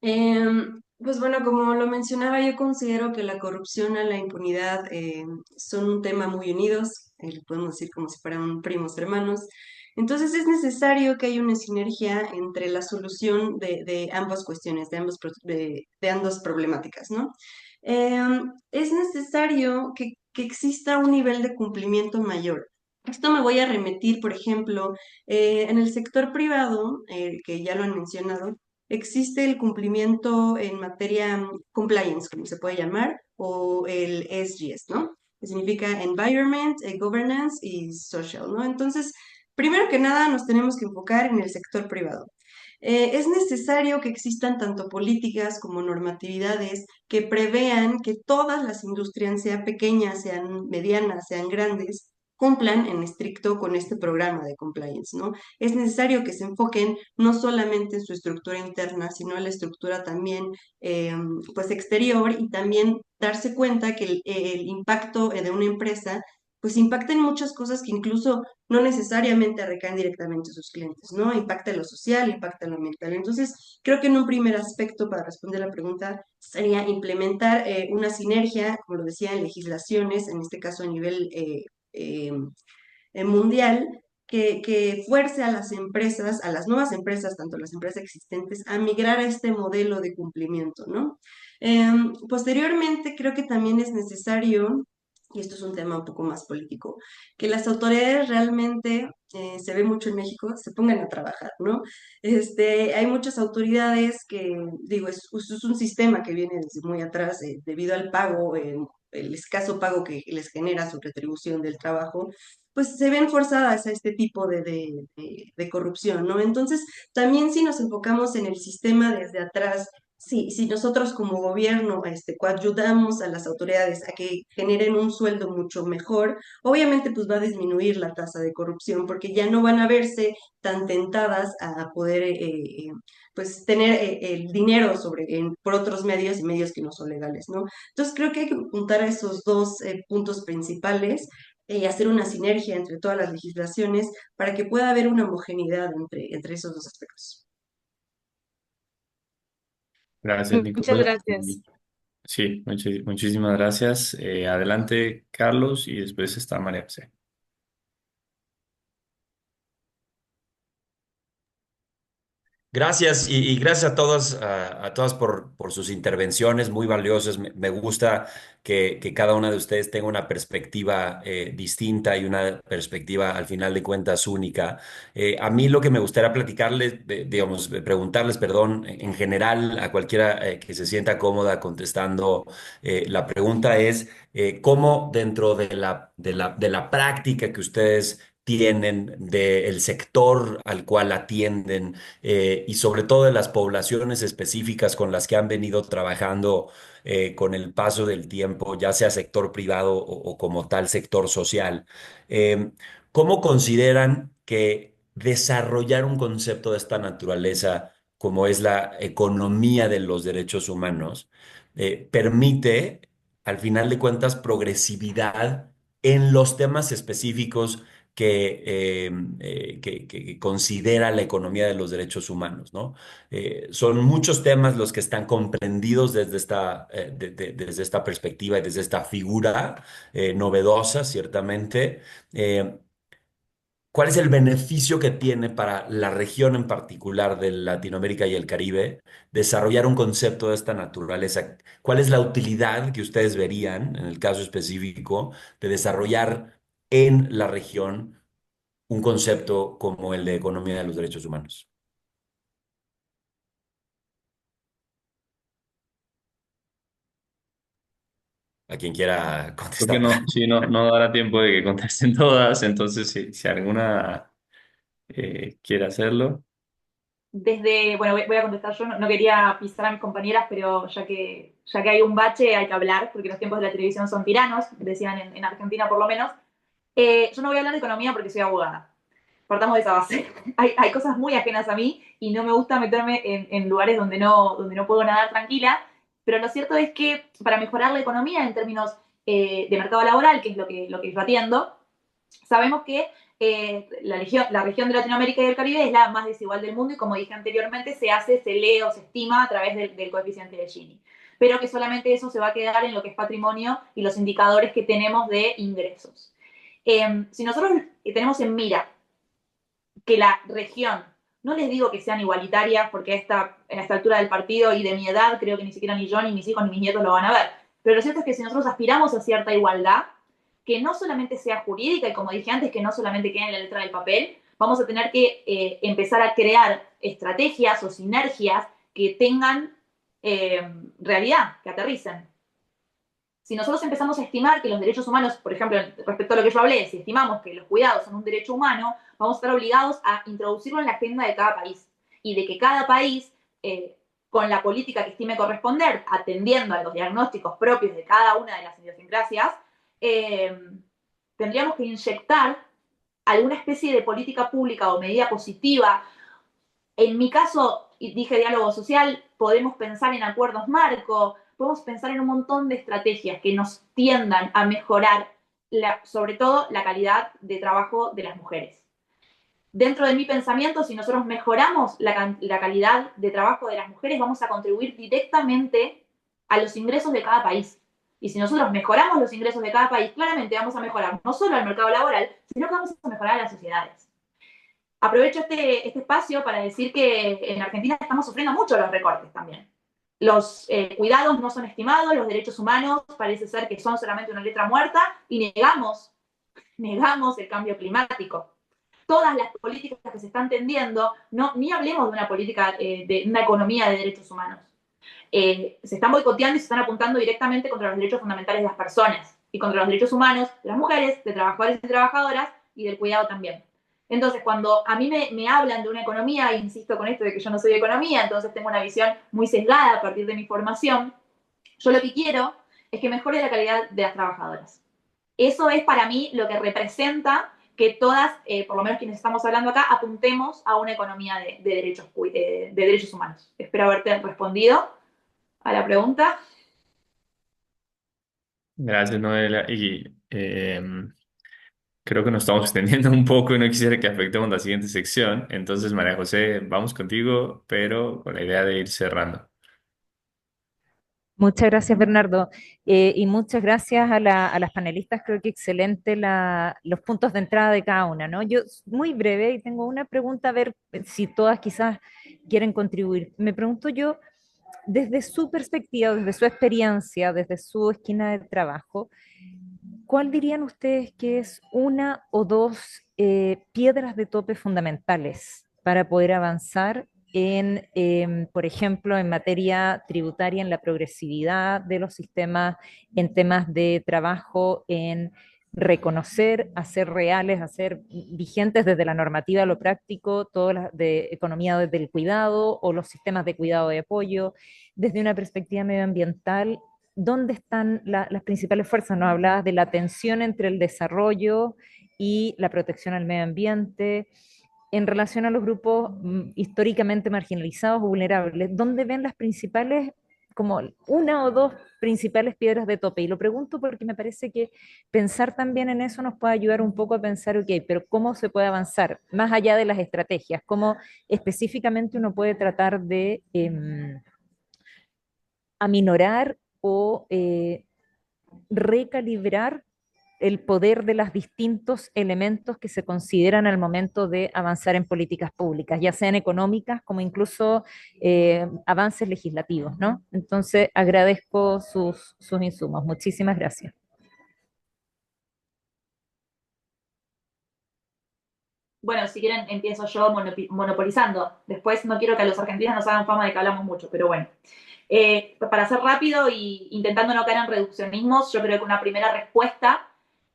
Pues bueno, como lo mencionaba, yo considero que la corrupción y la impunidad son un tema muy unidos, lo podemos decir como si fueran primos hermanos. Entonces es necesario que haya una sinergia entre la solución de ambas cuestiones, de ambas problemáticas, ¿no? Es necesario que exista un nivel de cumplimiento mayor. Esto me voy a remitir, por ejemplo, en el sector privado, que ya lo han mencionado, existe el cumplimiento en materia compliance, como se puede llamar, o el SGS, ¿no? Que significa Environment, Governance y Social, ¿no? Entonces, primero que nada, nos tenemos que enfocar en el sector privado. Es necesario que existan tanto políticas como normatividades que prevean que todas las industrias, sean pequeñas, sean medianas, sean grandes, cumplan en estricto con este programa de compliance, ¿no? Es necesario que se enfoquen no solamente en su estructura interna, sino en la estructura también, pues, exterior, y también darse cuenta que el impacto de una empresa pues impacta en muchas cosas que incluso no necesariamente recaen directamente a sus clientes, ¿no? Impacta en lo social, impacta en lo ambiental. Entonces, creo que en un primer aspecto para responder la pregunta sería implementar una sinergia, como lo decía, en legislaciones, en este caso a nivel eh, mundial, que fuerce a las empresas, a las nuevas empresas, tanto las empresas existentes, a migrar a este modelo de cumplimiento, ¿no? Posteriormente, creo que también es necesario, y esto es un tema un poco más político, que las autoridades realmente, se ve mucho en México, se pongan a trabajar, ¿no? Hay muchas autoridades que, digo, es un sistema que viene desde muy atrás, debido al pago, el escaso pago que les genera su retribución del trabajo, pues se ven forzadas a este tipo de corrupción, ¿no? Entonces, también si nos enfocamos en el sistema desde atrás, si nosotros como gobierno coadyudamos a las autoridades a que generen un sueldo mucho mejor, obviamente pues va a disminuir la tasa de corrupción porque ya no van a verse tan tentadas a poder pues tener el dinero por otros medios y medios que no son legales, ¿no? Entonces creo que hay que apuntar a esos dos puntos principales y hacer una sinergia entre todas las legislaciones para que pueda haber una homogeneidad entre esos dos aspectos. Gracias, Muchas Nicole. gracias. Sí, muchísimas gracias. Adelante, Carlos, y después está María José. Gracias y gracias a todas por sus intervenciones muy valiosas. Me gusta que cada una de ustedes tenga una perspectiva distinta y una perspectiva al final de cuentas única. A mí lo que me gustaría platicarles, digamos, preguntarles, perdón, en general a cualquiera que se sienta cómoda contestando la pregunta es cómo dentro de la práctica que ustedes tienen, del sector al cual atienden, y sobre todo de las poblaciones específicas con las que han venido trabajando con el paso del tiempo, ya sea sector privado o como tal sector social. Eh, ¿Cómo consideran que desarrollar un concepto de esta naturaleza, como es la economía de los derechos humanos, permite, al final de cuentas, progresividad en los temas específicos que considera la economía de los derechos humanos, ¿no? Son muchos temas los que están comprendidos desde esta perspectiva y desde esta figura novedosa, ciertamente. Eh, ¿Cuál es el beneficio que tiene para la región en particular de Latinoamérica y el Caribe desarrollar un concepto de esta naturaleza? ¿Cuál es la utilidad que ustedes verían, en el caso específico, de desarrollar en la región un concepto como el de economía de los derechos humanos? a quien quiera Creo que contestar. no, sí, no dará tiempo de que contesten todas, entonces si alguna quiere hacerlo. Bueno, voy a contestar yo, no quería pisar a mis compañeras, pero ya que hay un bache hay que hablar, porque los tiempos de la televisión son tiranos, decían en Argentina por lo menos. Yo no voy a hablar de economía porque soy abogada. Partamos de esa base. Hay cosas muy ajenas a mí y no me gusta meterme en lugares donde no puedo nadar tranquila, pero lo cierto es que para mejorar la economía en términos de mercado laboral, que es lo que yo atiendo, sabemos que la región de Latinoamérica y del Caribe es la más desigual del mundo y como dije anteriormente, se lee o se estima a través del coeficiente de Gini. Pero que solamente eso se va a quedar en lo que es patrimonio y los indicadores que tenemos de ingresos. Si nosotros tenemos en mira que la región, no les digo que sean igualitarias, porque en esta altura del partido y de mi edad, creo que ni siquiera ni yo, ni mis hijos, ni mis nietos lo van a ver, pero lo cierto es que si nosotros aspiramos a cierta igualdad, que no solamente sea jurídica y como dije antes, que no solamente quede en la letra del papel, vamos a tener que empezar a crear estrategias o sinergias que tengan realidad, que aterricen. Si nosotros empezamos a estimar que los derechos humanos, por ejemplo, respecto a lo que yo hablé, si estimamos que los cuidados son un derecho humano, vamos a estar obligados a introducirlo en la agenda de cada país y de que cada país, con la política que estime corresponder, atendiendo a los diagnósticos propios de cada una de las idiosincrasias, tendríamos que inyectar alguna especie de política pública o medida positiva. En mi caso, y dije diálogo social, podemos pensar en acuerdos marco, podemos pensar en un montón de estrategias que nos tiendan a mejorar, sobre todo, la calidad de trabajo de las mujeres. Dentro de mi pensamiento, si nosotros mejoramos la calidad de trabajo de las mujeres, vamos a contribuir directamente a los ingresos de cada país. Y si nosotros mejoramos los ingresos de cada país, claramente vamos a mejorar no solo el mercado laboral, sino que vamos a mejorar las sociedades. Aprovecho este espacio para decir que en Argentina estamos sufriendo mucho los recortes también. Los cuidados no son estimados, los derechos humanos parece ser que son solamente una letra muerta y negamos el cambio climático. Todas las políticas que se están tendiendo, ni hablemos de una política, de una economía de derechos humanos. Se están boicoteando y se están apuntando directamente contra los derechos fundamentales de las personas y contra los derechos humanos de las mujeres, de trabajadores y trabajadoras y del cuidado también. Entonces, cuando a mí me hablan de una economía, insisto con esto de que yo no soy de economía, entonces tengo una visión muy sesgada a partir de mi formación, yo lo que quiero es que mejore la calidad de las trabajadoras. Eso es para mí lo que representa que todas, por lo menos quienes estamos hablando acá, apuntemos a una economía de derechos humanos. Espero haberte respondido a la pregunta. Gracias, Noelia. Y creo que nos estamos extendiendo un poco y no quisiera que afectemos la siguiente sección. Entonces, María José, vamos contigo, pero con la idea de ir cerrando. Muchas gracias, Bernardo. Y muchas gracias a las panelistas. Creo que excelente los puntos de entrada de cada una, ¿no? Yo, muy breve, y tengo una pregunta, a ver si todas quizás quieren contribuir. Me pregunto yo, desde su perspectiva, desde su experiencia, desde su esquina de trabajo, ¿cuál dirían ustedes que es una o dos piedras de tope fundamentales para poder avanzar por ejemplo, en materia tributaria, en la progresividad de los sistemas, en temas de trabajo, en reconocer, hacer reales, hacer vigentes desde la normativa a lo práctico, todas las de economía desde el cuidado o los sistemas de cuidado de apoyo, desde una perspectiva medioambiental? ¿Dónde están las principales fuerzas? Nos hablabas de la tensión entre el desarrollo y la protección al medio ambiente. En relación a los grupos históricamente marginalizados o vulnerables, ¿dónde ven las principales, como una o dos principales piedras de tope? Y lo pregunto porque me parece que pensar también en eso nos puede ayudar un poco a pensar, ok, pero ¿cómo se puede avanzar? Más allá de las estrategias, ¿cómo específicamente uno puede tratar de aminorar o recalibrar el poder de los distintos elementos que se consideran al momento de avanzar en políticas públicas, ya sean económicas como incluso avances legislativos, ¿no? Entonces, agradezco sus insumos. Muchísimas gracias. Bueno, si quieren empiezo yo monopolizando. Después no quiero que a los argentinos nos hagan fama de que hablamos mucho, pero bueno. Para ser rápido y intentando no caer en reduccionismos, yo creo que una primera respuesta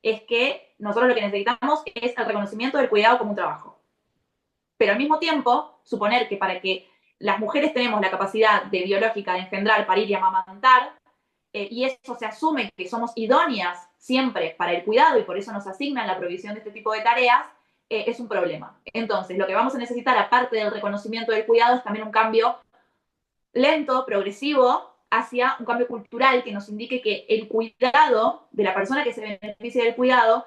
es que nosotros lo que necesitamos es el reconocimiento del cuidado como un trabajo. Pero al mismo tiempo, suponer que para que las mujeres tenemos la capacidad de biológica de engendrar, parir y amamantar, y eso se asume que somos idóneas siempre para el cuidado y por eso nos asignan la provisión de este tipo de tareas, es un problema. Entonces, lo que vamos a necesitar, aparte del reconocimiento del cuidado, es también un cambio lento, progresivo, hacia un cambio cultural que nos indique que el cuidado de la persona que se beneficia del cuidado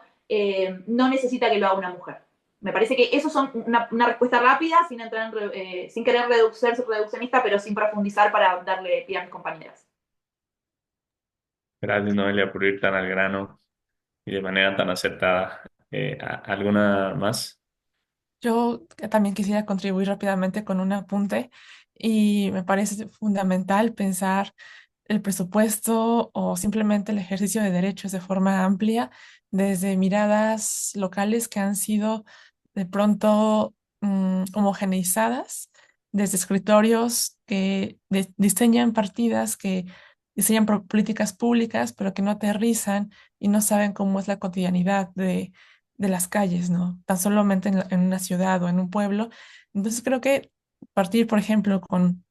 no necesita que lo haga una mujer. Me parece que eso son una respuesta rápida, sin, entrar sin querer ser reduccionista, pero sin profundizar para darle pie a mis compañeras. Gracias, Noelia, por ir tan al grano y de manera tan acertada. ¿Alguna más? Yo también quisiera contribuir rápidamente con un apunte y me parece fundamental pensar el presupuesto o simplemente el ejercicio de derechos de forma amplia desde miradas locales que han sido de pronto homogeneizadas, desde escritorios que diseñan partidas, que diseñan políticas públicas, pero que no aterrizan y no saben cómo es la cotidianidad de las calles, ¿no? Tan solamente en una ciudad o en un pueblo. Entonces creo que partir, por ejemplo, con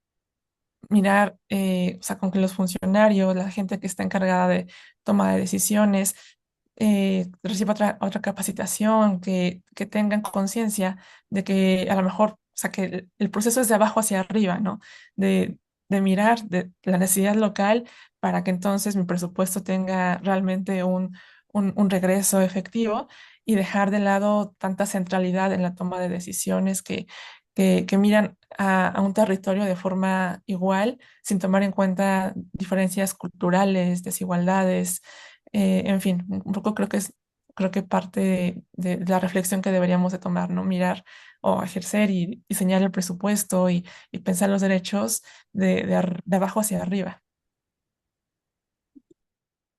mirar, o sea, con que los funcionarios, la gente que está encargada de toma de decisiones, reciba otra capacitación, que tengan conciencia de que a lo mejor, o sea, que el proceso es de abajo hacia arriba, ¿no? De, de mirar de la necesidad local para que entonces mi presupuesto tenga realmente un regreso efectivo y dejar de lado tanta centralidad en la toma de decisiones que miran a un territorio de forma igual, sin tomar en cuenta diferencias culturales, desigualdades, en fin, un poco creo que parte de la reflexión que deberíamos de tomar, ¿no? Mirar o ejercer y diseñar el presupuesto y pensar los derechos de abajo hacia arriba.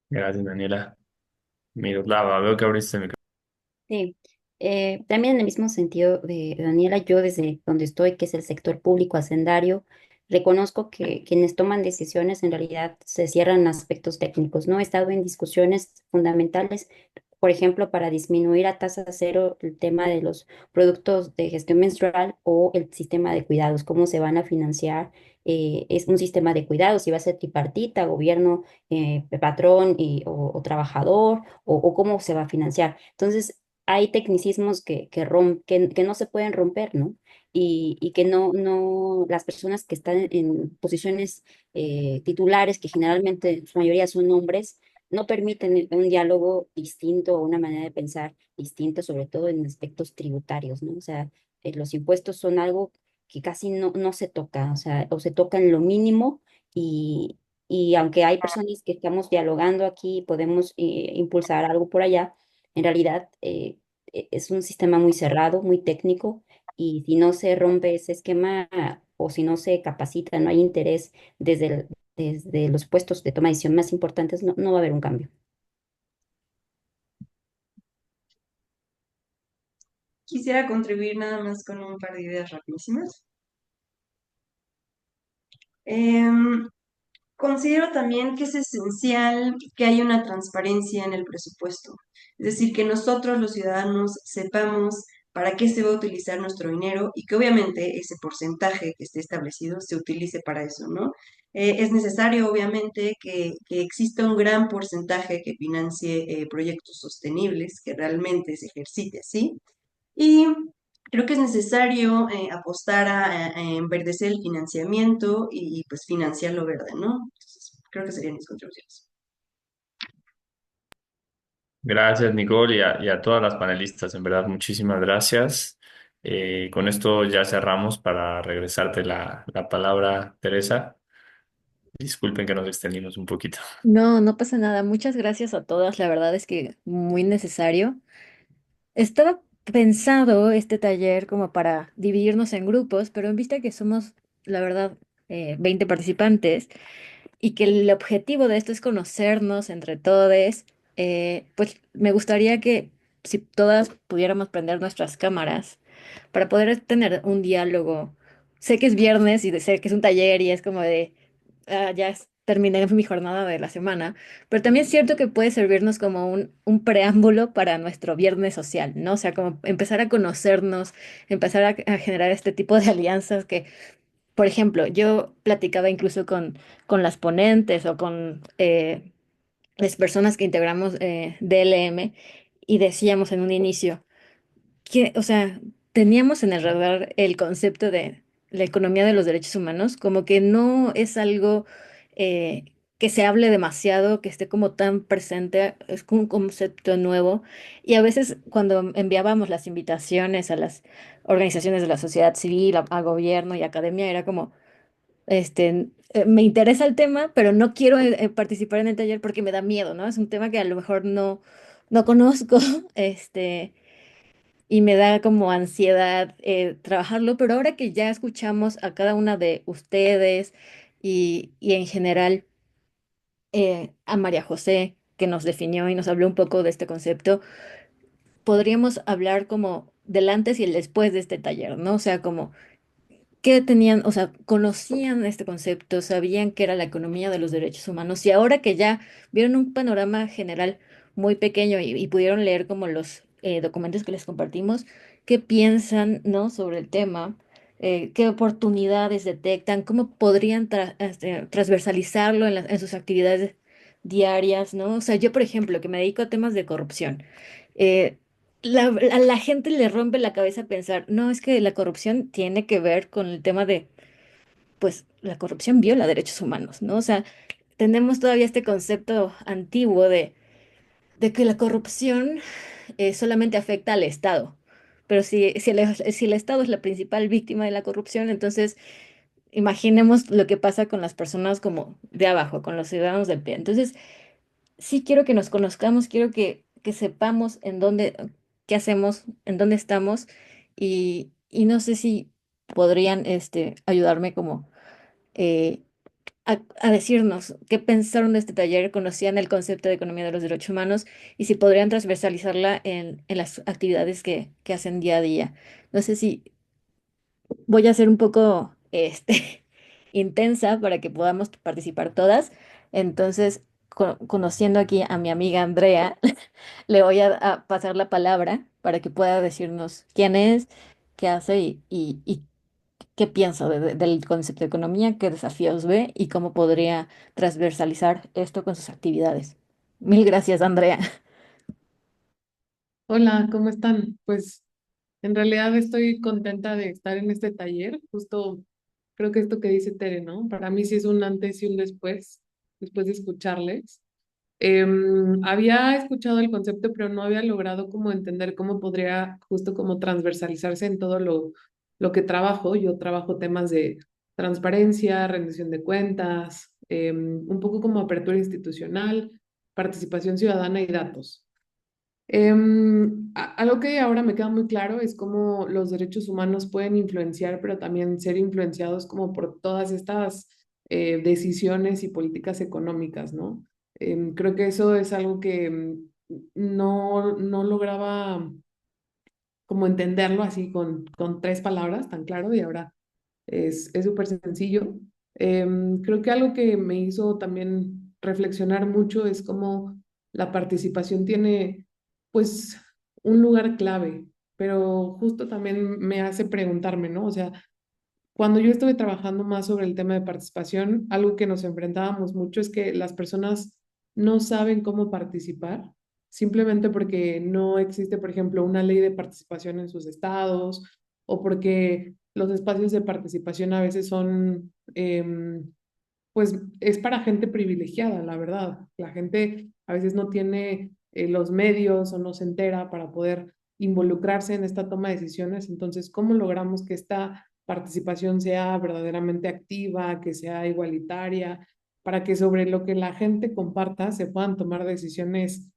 Gracias, Daniela. Miroslava, veo que abriste el micrófono. Sí, también en el mismo sentido de Daniela, yo desde donde estoy, que es el sector público hacendario, reconozco que quienes toman decisiones en realidad se cierran a aspectos técnicos, ¿no? He estado en discusiones fundamentales, por ejemplo, para disminuir a tasa cero el tema de los productos de gestión menstrual o el sistema de cuidados, cómo se van a financiar. Es un sistema de cuidados, si va a ser tripartita, gobierno, patrón o trabajador, o cómo se va a financiar. Entonces, hay tecnicismos que no se pueden romper, ¿no? Y que no, las personas que están en posiciones titulares, que generalmente en su mayoría son hombres, no permiten un diálogo distinto o una manera de pensar distinta, sobre todo en aspectos tributarios, ¿no? O sea, los impuestos son algo que casi no se toca, o sea, o se toca en lo mínimo y aunque hay personas que estamos dialogando aquí, podemos impulsar algo por allá, en realidad es un sistema muy cerrado, muy técnico, y si no se rompe ese esquema o si no se capacita, no hay interés desde los puestos de toma de decisión más importantes, no va a haber un cambio. Quisiera contribuir nada más con un par de ideas rapidísimas. Em, Considero también que es esencial que haya una transparencia en el presupuesto, es decir, que nosotros los ciudadanos sepamos para qué se va a utilizar nuestro dinero y que obviamente ese porcentaje que esté establecido se utilice para eso, ¿no? Es necesario obviamente que exista un gran porcentaje que financie proyectos sostenibles, que realmente se ejercite así. Y creo que es necesario apostar a enverdecer el financiamiento y pues financiar lo verde, ¿no? Entonces, creo que serían mis contribuciones. Gracias, Nicole, y a todas las panelistas, en verdad, muchísimas gracias. Con esto ya cerramos para regresarte la palabra, Teresa. Disculpen que nos extendimos un poquito. No, no pasa nada. Muchas gracias a todas. La verdad es que muy necesario. Estaba pensado este taller como para dividirnos en grupos, pero en vista que somos, la verdad, 20 participantes y que el objetivo de esto es conocernos entre todos, pues me gustaría que si todas pudiéramos prender nuestras cámaras para poder tener un diálogo. Sé que es viernes y de sé que es un taller y es como de terminé mi jornada de la semana, pero también es cierto que puede servirnos como un preámbulo para nuestro viernes social, ¿no? O sea, como empezar a conocernos, empezar a generar este tipo de alianzas que, por ejemplo, yo platicaba incluso con las ponentes o con las personas que integramos DLM y decíamos en un inicio que, o sea, teníamos en el radar el concepto de la economía de los derechos humanos, como que no es algo que se hable demasiado, que esté como tan presente, es como un concepto nuevo. Y a veces cuando enviábamos las invitaciones a las organizaciones de la sociedad civil, a gobierno y academia, era como, me interesa el tema, pero no quiero participar en el taller porque me da miedo, ¿no? Es un tema que a lo mejor no conozco, y me da como ansiedad trabajarlo, pero ahora que ya escuchamos a cada una de ustedes y en general a María José, que nos definió y nos habló un poco de este concepto, podríamos hablar como del antes y el después de este taller, ¿no? O sea, como que tenían, o sea, conocían este concepto, sabían que era la economía de los derechos humanos y ahora que ya vieron un panorama general muy pequeño y pudieron leer como los documentos que les compartimos, qué piensan, ¿no? Sobre el tema, qué oportunidades detectan, cómo podrían transversalizarlo en sus actividades diarias, ¿no? O sea, yo, por ejemplo, que me dedico a temas de corrupción. eh, a la gente le rompe la cabeza pensar, no, es que la corrupción tiene que ver con el tema de, pues, la corrupción viola derechos humanos, ¿no? O sea, tenemos todavía este concepto antiguo de que la corrupción solamente afecta al Estado. Pero si el Estado es la principal víctima de la corrupción, entonces imaginemos lo que pasa con las personas como de abajo, con los ciudadanos del pie. Entonces, sí quiero que nos conozcamos, quiero que sepamos en dónde, qué hacemos, en dónde estamos y no sé si podrían ayudarme como eh, a decirnos qué pensaron de este taller, conocían el concepto de economía de los derechos humanos y si podrían transversalizarla en las actividades que hacen día a día. No sé si voy a ser un poco intensa para que podamos participar todas. Entonces, conociendo aquí a mi amiga Andrea, le voy a pasar la palabra para que pueda decirnos quién es, qué hace y qué piensa del concepto de economía, qué desafíos ve y cómo podría transversalizar esto con sus actividades. Mil gracias, Andrea. Hola, ¿cómo están? Pues en realidad estoy contenta de estar en este taller. Justo creo que esto que dice Tere, ¿no? Para mí sí es un antes y un después de escucharles. Había escuchado el concepto, pero no había logrado como entender cómo podría justo como transversalizarse en todo lo que trabajo. Yo trabajo temas de transparencia, rendición de cuentas, un poco como apertura institucional, participación ciudadana y datos. Algo que ahora me queda muy claro es cómo los derechos humanos pueden influenciar, pero también ser influenciados como por todas estas decisiones y políticas económicas, ¿no? Creo que eso es algo que no lograba como entenderlo así con tres palabras tan claro y ahora es súper sencillo. Creo que algo que me hizo también reflexionar mucho es cómo la participación tiene pues un lugar clave, pero justo también me hace preguntarme, ¿no? O sea, cuando yo estuve trabajando más sobre el tema de participación, algo que nos enfrentábamos mucho es que las personas no saben cómo participar, simplemente porque no existe, por ejemplo, una ley de participación en sus estados o porque los espacios de participación a veces son, pues es para gente privilegiada, la verdad. La gente a veces no tiene los medios o no se entera para poder involucrarse en esta toma de decisiones. Entonces, ¿cómo logramos que esta participación sea verdaderamente activa, que sea igualitaria, para que sobre lo que la gente comparta se puedan tomar decisiones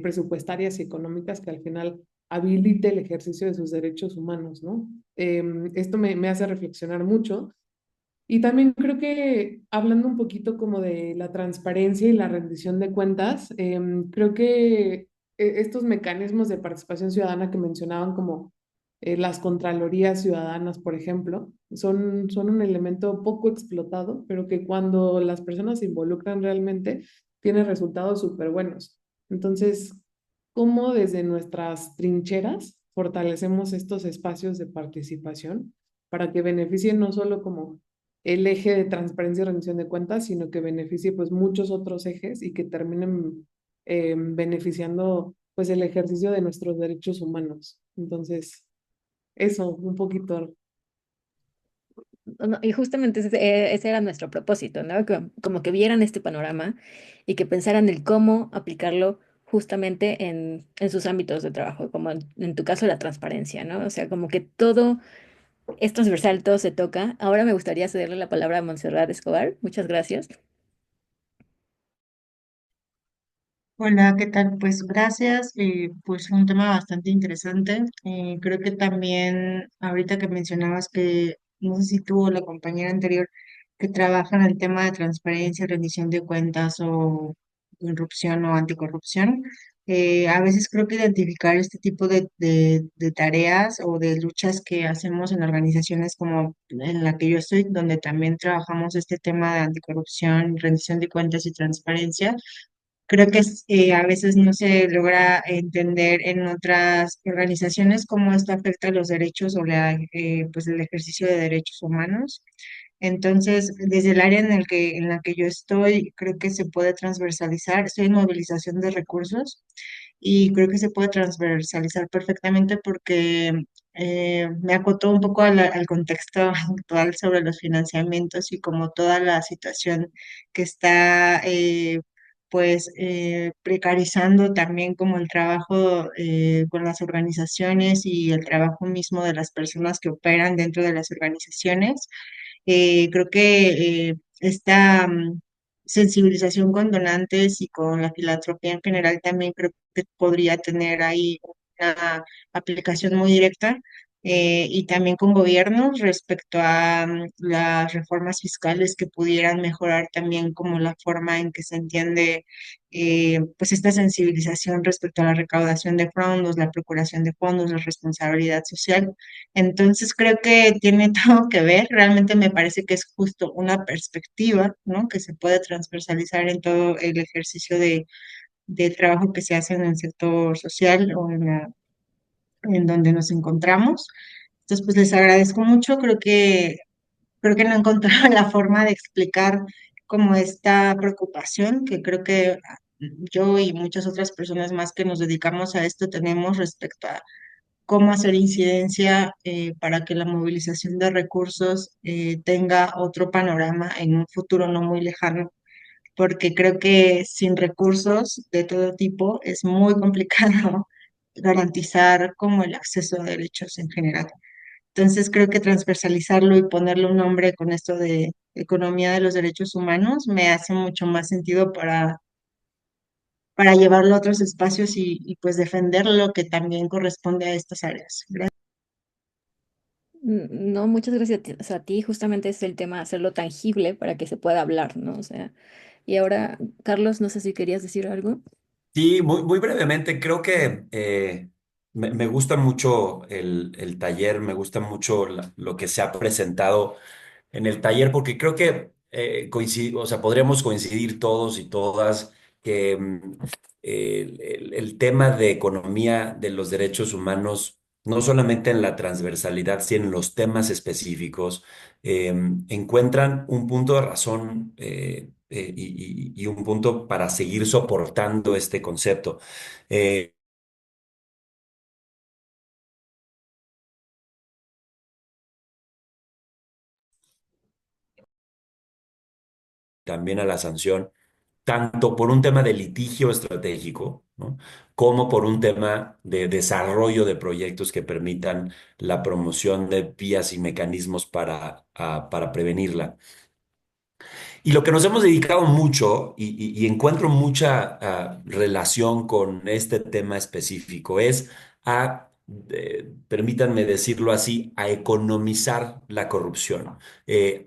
presupuestarias y económicas que al final habilite el ejercicio de sus derechos humanos, ¿no? Esto me hace reflexionar mucho y también creo que hablando un poquito como de la transparencia y la rendición de cuentas, creo que estos mecanismos de participación ciudadana que mencionaban como Las contralorías ciudadanas, por ejemplo, son un elemento poco explotado, pero que cuando las personas se involucran realmente, tiene resultados súper buenos. Entonces, ¿cómo desde nuestras trincheras fortalecemos estos espacios de participación para que beneficien no solo como el eje de transparencia y rendición de cuentas, sino que beneficie pues muchos otros ejes y que terminen beneficiando pues el ejercicio de nuestros derechos humanos? Entonces, eso, un poquito. Y justamente ese era nuestro propósito, ¿no? Como que vieran este panorama y que pensaran el cómo aplicarlo justamente en sus ámbitos de trabajo, como en tu caso la transparencia, ¿no? O sea, como que todo es transversal, todo se toca. Ahora me gustaría cederle la palabra a Montserrat Escobar. Muchas gracias. Hola, ¿qué tal? Pues gracias, pues un tema bastante interesante. Creo que también ahorita que mencionabas que, no sé si tú o la compañera anterior que trabaja en el tema de transparencia, rendición de cuentas o corrupción o anticorrupción, a veces creo que identificar este tipo de tareas o de luchas que hacemos en organizaciones como en la que yo estoy, donde también trabajamos este tema de anticorrupción, rendición de cuentas y transparencia. Creo que a veces no se logra entender en otras organizaciones cómo esto afecta a los derechos o pues el ejercicio de derechos humanos. Entonces, desde el área en la que yo estoy, creo que se puede transversalizar. Estoy en movilización de recursos y creo que se puede transversalizar perfectamente porque me acotó un poco al contexto actual sobre los financiamientos y como toda la situación que está precarizando también como el trabajo con las organizaciones y el trabajo mismo de las personas que operan dentro de las organizaciones. Creo que esta sensibilización con donantes y con la filantropía en general también creo que podría tener ahí una aplicación muy directa, y también con gobiernos respecto a las reformas fiscales que pudieran mejorar también como la forma en que se entiende pues esta sensibilización respecto a la recaudación de fondos, la procuración de fondos, la responsabilidad social. Entonces creo que tiene todo que ver, realmente me parece que es justo una perspectiva, ¿no? Que se puede transversalizar en todo el ejercicio del trabajo que se hace en el sector social o en donde nos encontramos. Entonces, pues les agradezco mucho, creo que no he encontrado la forma de explicar como esta preocupación que creo que yo y muchas otras personas más que nos dedicamos a esto tenemos respecto a cómo hacer incidencia para que la movilización de recursos tenga otro panorama en un futuro no muy lejano, porque creo que sin recursos de todo tipo es muy complicado garantizar como el acceso a derechos en general. Entonces creo que transversalizarlo y ponerle un nombre con esto de economía de los derechos humanos me hace mucho más sentido para llevarlo a otros espacios y pues defender lo que también corresponde a estas áreas. No, muchas gracias a ti. Justamente es el tema, hacerlo tangible para que se pueda hablar, ¿no? O sea, y ahora, Carlos, no sé si querías decir algo. Sí, muy brevemente, creo que me gusta mucho el taller, me gusta mucho lo que se ha presentado en el taller, porque creo que o sea, podríamos coincidir todos y todas que el tema de economía de los derechos humanos, no solamente en la transversalidad, sino en los temas específicos, eh, encuentran un punto de razón y un punto para seguir soportando este concepto. Eh, También a la sanción tanto por un tema de litigio estratégico, ¿no? Como por un tema de desarrollo de proyectos que permitan la promoción de vías y mecanismos para prevenirla. Y lo que nos hemos dedicado mucho, y encuentro mucha relación con este tema específico, es a, permítanme decirlo así, a economizar la corrupción,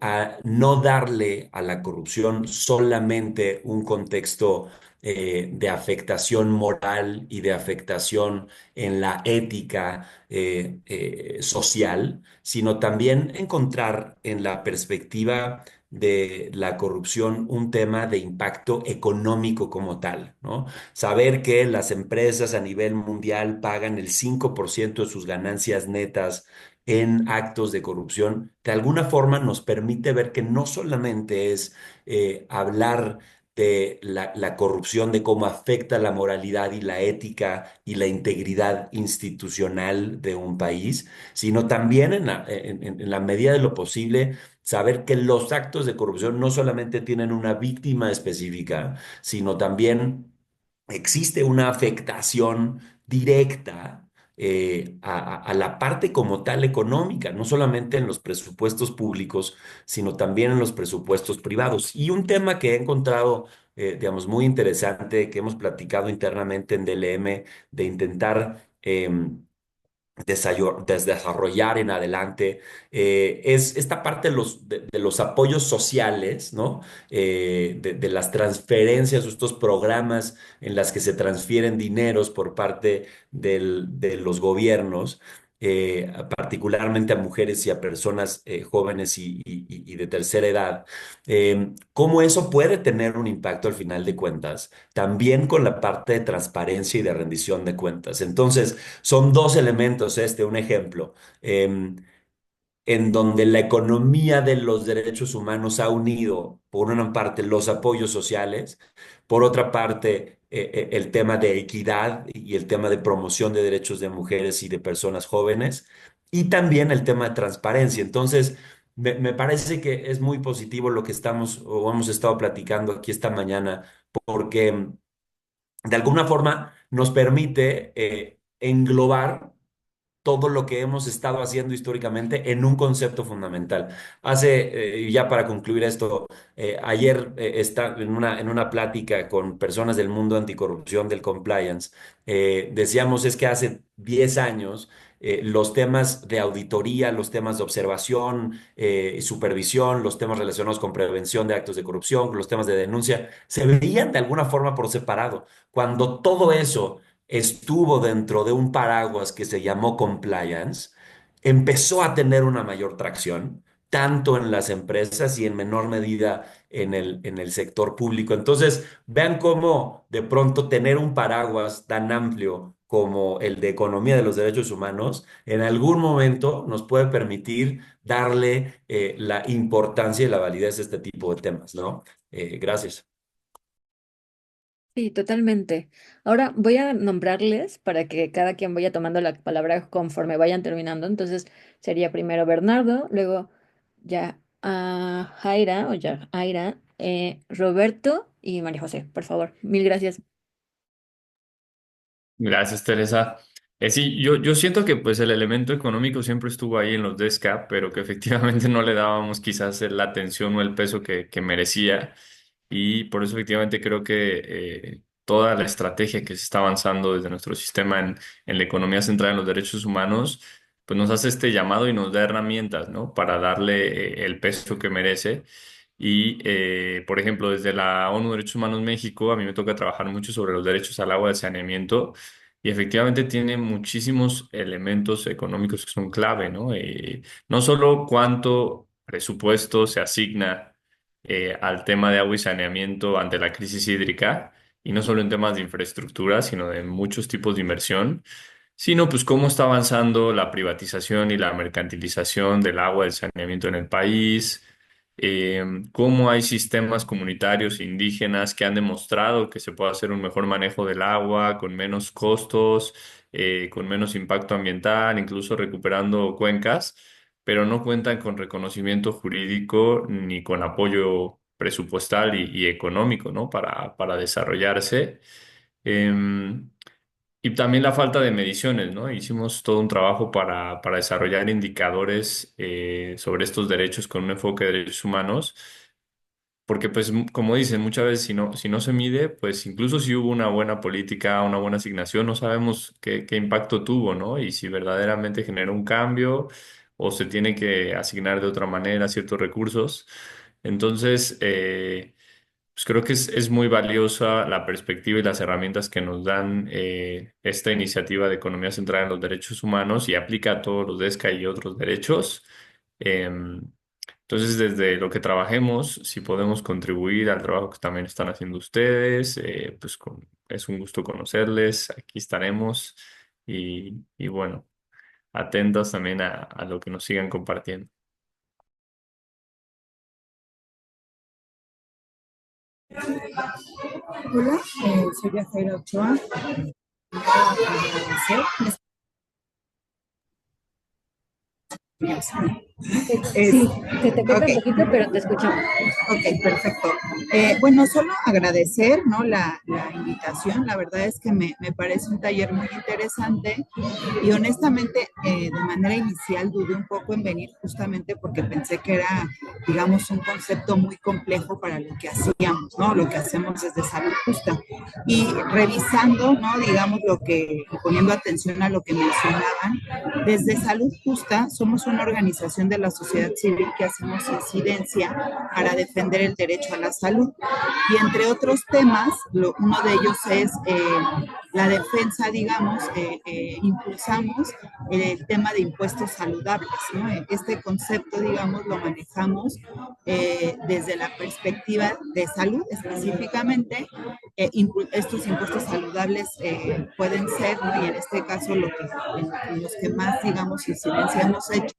a no darle a la corrupción solamente un contexto de afectación moral y de afectación en la ética social, sino también encontrar en la perspectiva de la corrupción un tema de impacto económico como tal, ¿no? Saber que las empresas a nivel mundial pagan el 5% de sus ganancias netas en actos de corrupción, de alguna forma nos permite ver que no solamente es hablar de la corrupción, de cómo afecta la moralidad y la ética y la integridad institucional de un país, sino también en la medida de lo posible saber que los actos de corrupción no solamente tienen una víctima específica, sino también existe una afectación directa a la parte como tal económica, no solamente en los presupuestos públicos, sino también en los presupuestos privados. Y un tema que he encontrado, digamos, muy interesante, que hemos platicado internamente en DLM, de intentar desarrollar en adelante, es esta parte de los apoyos sociales, ¿no? De las transferencias, estos programas en las que se transfieren dineros por parte de los gobiernos, particularmente a mujeres y a personas jóvenes y de tercera edad, cómo eso puede tener un impacto al final de cuentas, también con la parte de transparencia y de rendición de cuentas. Entonces, son dos elementos, un ejemplo, en donde la economía de los derechos humanos ha unido, por una parte, los apoyos sociales, por otra parte, el tema de equidad y el tema de promoción de derechos de mujeres y de personas jóvenes, y también el tema de transparencia. Entonces, me parece que es muy positivo lo que estamos o hemos estado platicando aquí esta mañana, porque de alguna forma nos permite englobar todo lo que hemos estado haciendo históricamente en un concepto fundamental. Ya para concluir esto, ayer en una plática con personas del mundo anticorrupción, del compliance, decíamos es que hace 10 años los temas de auditoría, los temas de observación y supervisión, los temas relacionados con prevención de actos de corrupción, los temas de denuncia, se veían de alguna forma por separado. Cuando todo eso estuvo dentro de un paraguas que se llamó compliance, empezó a tener una mayor tracción, tanto en las empresas y en menor medida en el sector público. Entonces, vean cómo de pronto tener un paraguas tan amplio como el de economía de los derechos humanos, en algún momento nos puede permitir darle la importancia y la validez a este tipo de temas, ¿no? Gracias. Sí, totalmente. Ahora voy a nombrarles para que cada quien vaya tomando la palabra conforme vayan terminando. Entonces sería primero Bernardo, luego ya Jaira o ya Aira, Roberto y María José, por favor. Mil gracias. Gracias, Teresa. Sí, yo siento que pues el elemento económico siempre estuvo ahí en los DSCAP, pero que efectivamente no le dábamos quizás la atención o el peso que merecía. Y por eso efectivamente creo que toda la estrategia que se está avanzando desde nuestro sistema en la economía centrada en los derechos humanos, pues nos hace este llamado y nos da herramientas, ¿no? Para darle el peso que merece. Y, por ejemplo, desde la ONU Derechos Humanos México, a mí me toca trabajar mucho sobre los derechos al agua de saneamiento y efectivamente tiene muchísimos elementos económicos que son clave, ¿no? No solo cuánto presupuesto se asigna al tema de agua y saneamiento ante la crisis hídrica, y no solo en temas de infraestructura, sino de muchos tipos de inversión, sino pues cómo está avanzando la privatización y la mercantilización del agua, del saneamiento en el país, eh, cómo hay sistemas comunitarios indígenas que han demostrado que se puede hacer un mejor manejo del agua con menos costos, con menos impacto ambiental, incluso recuperando cuencas, pero no cuentan con reconocimiento jurídico ni con apoyo presupuestal y económico, ¿no? Para desarrollarse. Em, y también la falta de mediciones, ¿no? Hicimos todo un trabajo para desarrollar indicadores sobre estos derechos con un enfoque de derechos humanos, porque pues como dicen, muchas veces si no se mide, pues incluso si hubo una buena política, una buena asignación, no sabemos qué impacto tuvo, ¿no? Y si verdaderamente generó un cambio o se tiene que asignar de otra manera ciertos recursos. Entonces, pues creo que es muy valiosa la perspectiva y las herramientas que nos dan esta iniciativa de economía centrada en los derechos humanos y aplica a todos los DESCA y otros derechos. Em, entonces, desde lo que trabajemos, si podemos contribuir al trabajo que también están haciendo ustedes, es un gusto conocerles, aquí estaremos y bueno, atentos también a lo que nos sigan compartiendo. Hola, soy Yajaira Ochoa. Agradecer. Sí, se te corta un Ok, poquito, pero te escuchamos. ok, perfecto. Bueno, solo agradecer, ¿no? La invitación. La verdad es que me parece un taller muy interesante y honestamente de manera inicial dudé un poco en venir justamente porque pensé que era, digamos, un concepto muy complejo para lo que hacíamos, ¿no? Lo que hacemos desde Salud Justa. Y revisando, ¿no? Digamos, poniendo atención a lo que mencionaban, desde Salud Justa somos una organización de la sociedad civil que hacemos incidencia para defender el derecho a la salud. Y entre otros temas, uno de ellos es la defensa, digamos, impulsamos el tema de impuestos saludables, ¿no? Este concepto, digamos, lo manejamos desde la perspectiva de salud específicamente. Estos impuestos saludables pueden ser, ¿no? Y en este caso en los que más, digamos, incidencia hemos hecho,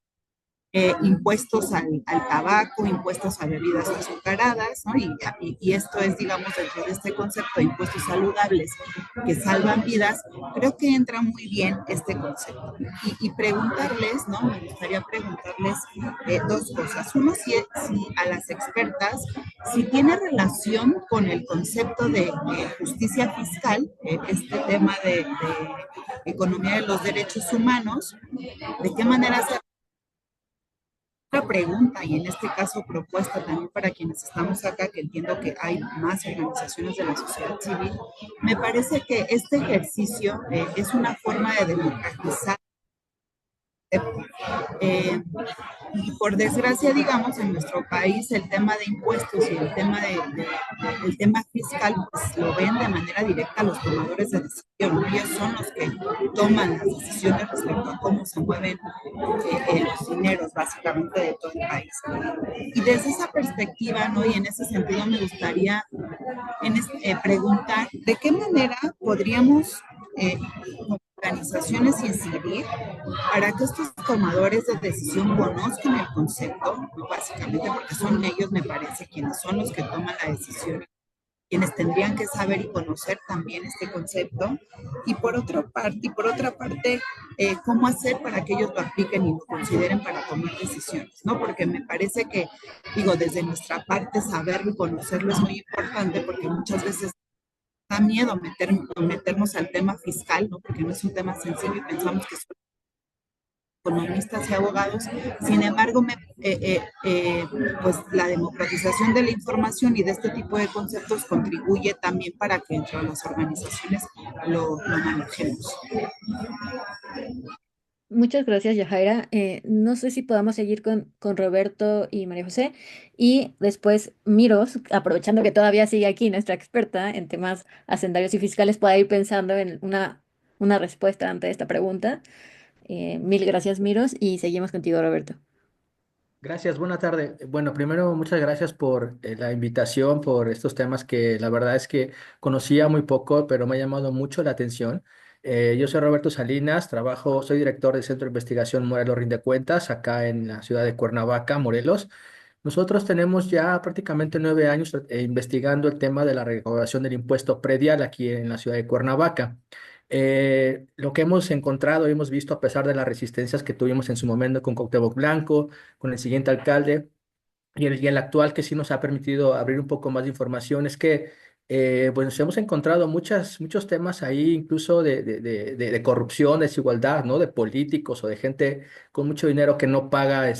impuestos al tabaco, impuestos a bebidas azucaradas, ¿no? Y esto es, digamos, dentro de este concepto de impuestos saludables que salvan vidas, creo que entra muy bien este concepto. Y preguntarles, ¿no? Me gustaría preguntarles dos cosas. Uno, si a las expertas, si tiene relación con el concepto de justicia fiscal, este tema de economía de los derechos humanos, de qué manera se otra pregunta, y en este caso propuesta también para quienes estamos acá, que entiendo que hay más organizaciones de la sociedad civil, me parece que este ejercicio es una forma de democratizar. Eh, y por desgracia, digamos, en nuestro país el tema de impuestos y el tema fiscal, pues lo ven de manera directa los tomadores de decisión. Ellos son los que toman las decisiones respecto a cómo se mueven los dineros, básicamente, de todo el país. Y desde esa perspectiva, ¿no? Y en ese sentido me gustaría preguntar de qué manera podríamos como organizaciones incidir para que estos tomadores de decisión conozcan el concepto, ¿no? Básicamente porque son ellos, me parece, quienes son los que toman la decisión, quienes tendrían que saber y conocer también este concepto, y por otra parte, cómo hacer para que ellos lo apliquen y lo consideren para tomar decisiones, ¿no? Porque me parece que, digo, desde nuestra parte, saberlo y conocerlo es muy importante, porque muchas veces da miedo meternos al tema fiscal, ¿no? Porque no es un tema sencillo y pensamos que son economistas y abogados. Sin embargo, pues la democratización de la información y de este tipo de conceptos contribuye también para que entre las organizaciones lo manejemos. Muchas gracias, Yajaira. No sé si podamos seguir con Roberto y María José. Y después Miros, aprovechando que todavía sigue aquí nuestra experta en temas hacendarios y fiscales, pueda ir pensando en una respuesta ante esta pregunta. Mil gracias, Miros, y seguimos contigo, Roberto. Gracias, buena tarde. Bueno, primero, muchas gracias por la invitación, por estos temas que la verdad es que conocía muy poco, pero me ha llamado mucho la atención. Yo soy Roberto Salinas, soy director del Centro de Investigación Morelos Rinde Cuentas, acá en la ciudad de Cuernavaca, Morelos. Nosotros tenemos ya prácticamente 9 años investigando el tema de la recaudación del impuesto predial aquí en la ciudad de Cuernavaca. Lo que hemos encontrado y hemos visto, a pesar de las resistencias que tuvimos en su momento con Cuauhtémoc Blanco, con el siguiente alcalde y el actual, que sí nos ha permitido abrir un poco más de información, es que pues hemos encontrado muchos temas ahí, incluso de corrupción, desigualdad, ¿no? De políticos o de gente con mucho dinero que no paga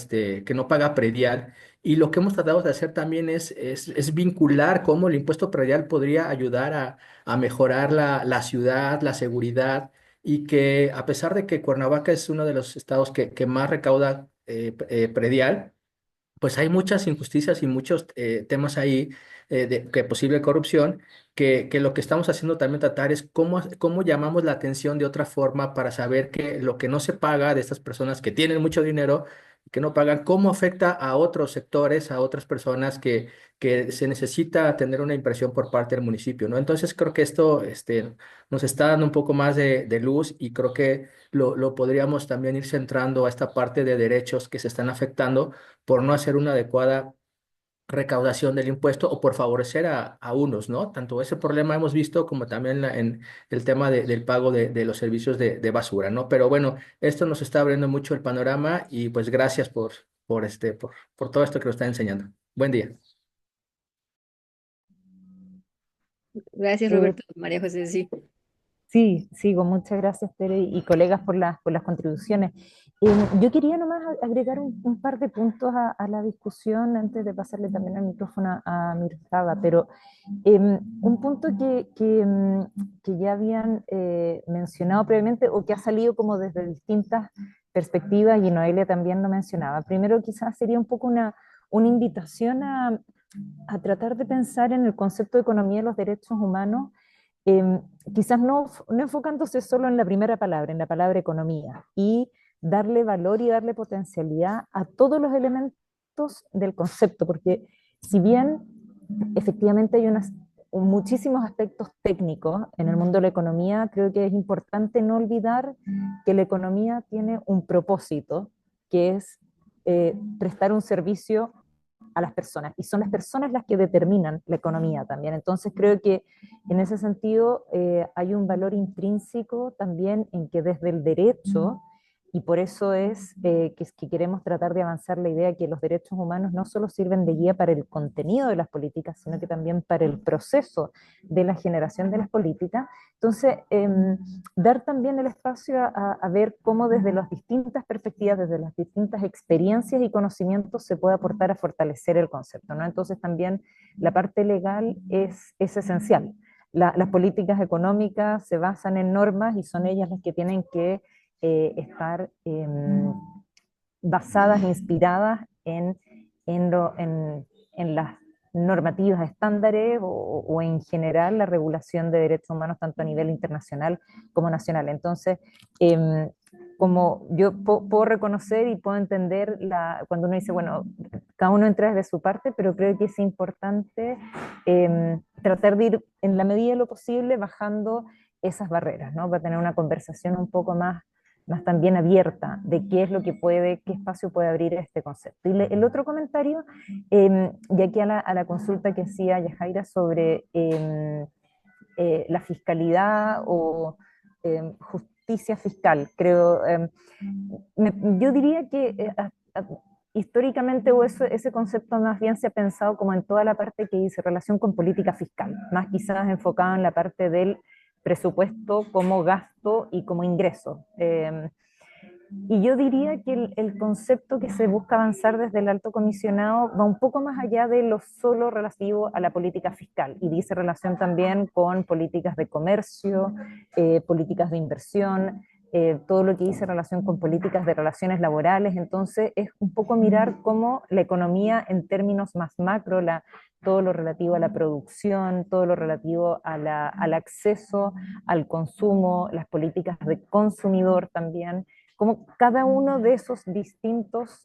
predial. Y lo que hemos tratado de hacer también es vincular cómo el impuesto predial podría ayudar a mejorar la ciudad, la seguridad, y que a pesar de que Cuernavaca es uno de los estados que más recauda predial, pues hay muchas injusticias y muchos temas ahí que posible corrupción, que lo que estamos haciendo también tratar es cómo llamamos la atención de otra forma para saber que lo que no se paga de estas personas que tienen mucho dinero y que no pagan, cómo afecta a otros sectores, a otras personas que se necesita tener una impresión por parte del municipio, ¿no? Entonces creo que esto nos está dando un poco más de luz y creo que lo podríamos también ir centrando a esta parte de derechos que se están afectando por no hacer una adecuada recaudación del impuesto o por favorecer a unos, ¿no? Tanto ese problema hemos visto como también en el tema del pago de los servicios de basura, ¿no? Pero bueno, esto nos está abriendo mucho el panorama y pues gracias por todo esto que nos está enseñando. Buen día. Gracias, Roberto. María José, sí. Sí, sigo. Muchas gracias, Tere, y colegas por las contribuciones. Yo quería nomás agregar un par de puntos a la discusión antes de pasarle también el micrófono a Miroslava, pero un punto que ya habían mencionado previamente o que ha salido como desde distintas perspectivas y Noelia también lo mencionaba. Primero quizás sería un poco una invitación a tratar de pensar en el concepto de economía de los derechos humanos, quizás no enfocándose solo en la primera palabra, en la palabra economía, y darle valor y darle potencialidad a todos los elementos del concepto, porque si bien efectivamente hay muchísimos aspectos técnicos en el mundo de la economía, creo que es importante no olvidar que la economía tiene un propósito, que es prestar un servicio a las personas, y son las personas las que determinan la economía también. Entonces creo que en ese sentido hay un valor intrínseco también en que desde el derecho, y por eso es que queremos tratar de avanzar la idea que los derechos humanos no solo sirven de guía para el contenido de las políticas, sino que también para el proceso de la generación de las políticas. Entonces, dar también el espacio a ver cómo desde las distintas perspectivas, desde las distintas experiencias y conocimientos se puede aportar a fortalecer el concepto, ¿no? Entonces también la parte legal es esencial. Las políticas económicas se basan en normas y son ellas las que tienen que estar basadas, inspiradas en las normativas estándares o en general la regulación de derechos humanos tanto a nivel internacional como nacional. Entonces, como yo puedo reconocer y puedo entender cuando uno dice, bueno, cada uno entra desde su parte, pero creo que es importante tratar de ir en la medida de lo posible bajando esas barreras, ¿no? Para tener una conversación un poco más también abierta de qué es lo que qué espacio puede abrir este concepto. Y el otro comentario, y aquí a la consulta que hacía Yajaira sobre la fiscalidad o justicia fiscal, creo, yo diría que históricamente o ese concepto más bien se ha pensado como en toda la parte que dice relación con política fiscal, más quizás enfocado en la parte del presupuesto como gasto y como ingreso. Y yo diría que el concepto que se busca avanzar desde el alto comisionado va un poco más allá de lo solo relativo a la política fiscal y dice relación también con políticas de comercio, políticas de inversión, todo lo que dice relación con políticas de relaciones laborales. Entonces es un poco mirar cómo la economía en términos más macro, todo lo relativo a la producción, todo lo relativo al acceso al consumo, las políticas de consumidor también, como cada uno de esos distintos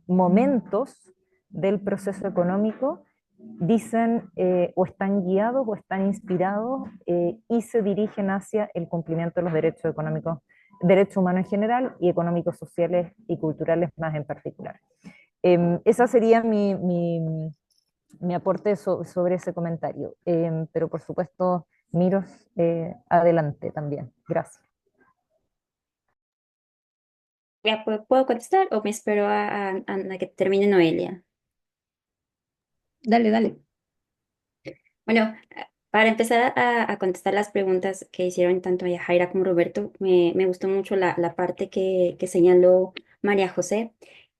momentos del proceso económico dicen o están guiados o están inspirados y se dirigen hacia el cumplimiento de los derechos económicos, derechos humanos en general y económicos, sociales y culturales más en particular. Esa sería mi aporte sobre ese comentario. Pero por supuesto, Miros, adelante también. Gracias. Ya, ¿puedo contestar o me espero a que termine Noelia? Dale, dale. Bueno, para empezar a contestar las preguntas que hicieron tanto Yajaira como Roberto, me gustó mucho la parte que señaló María José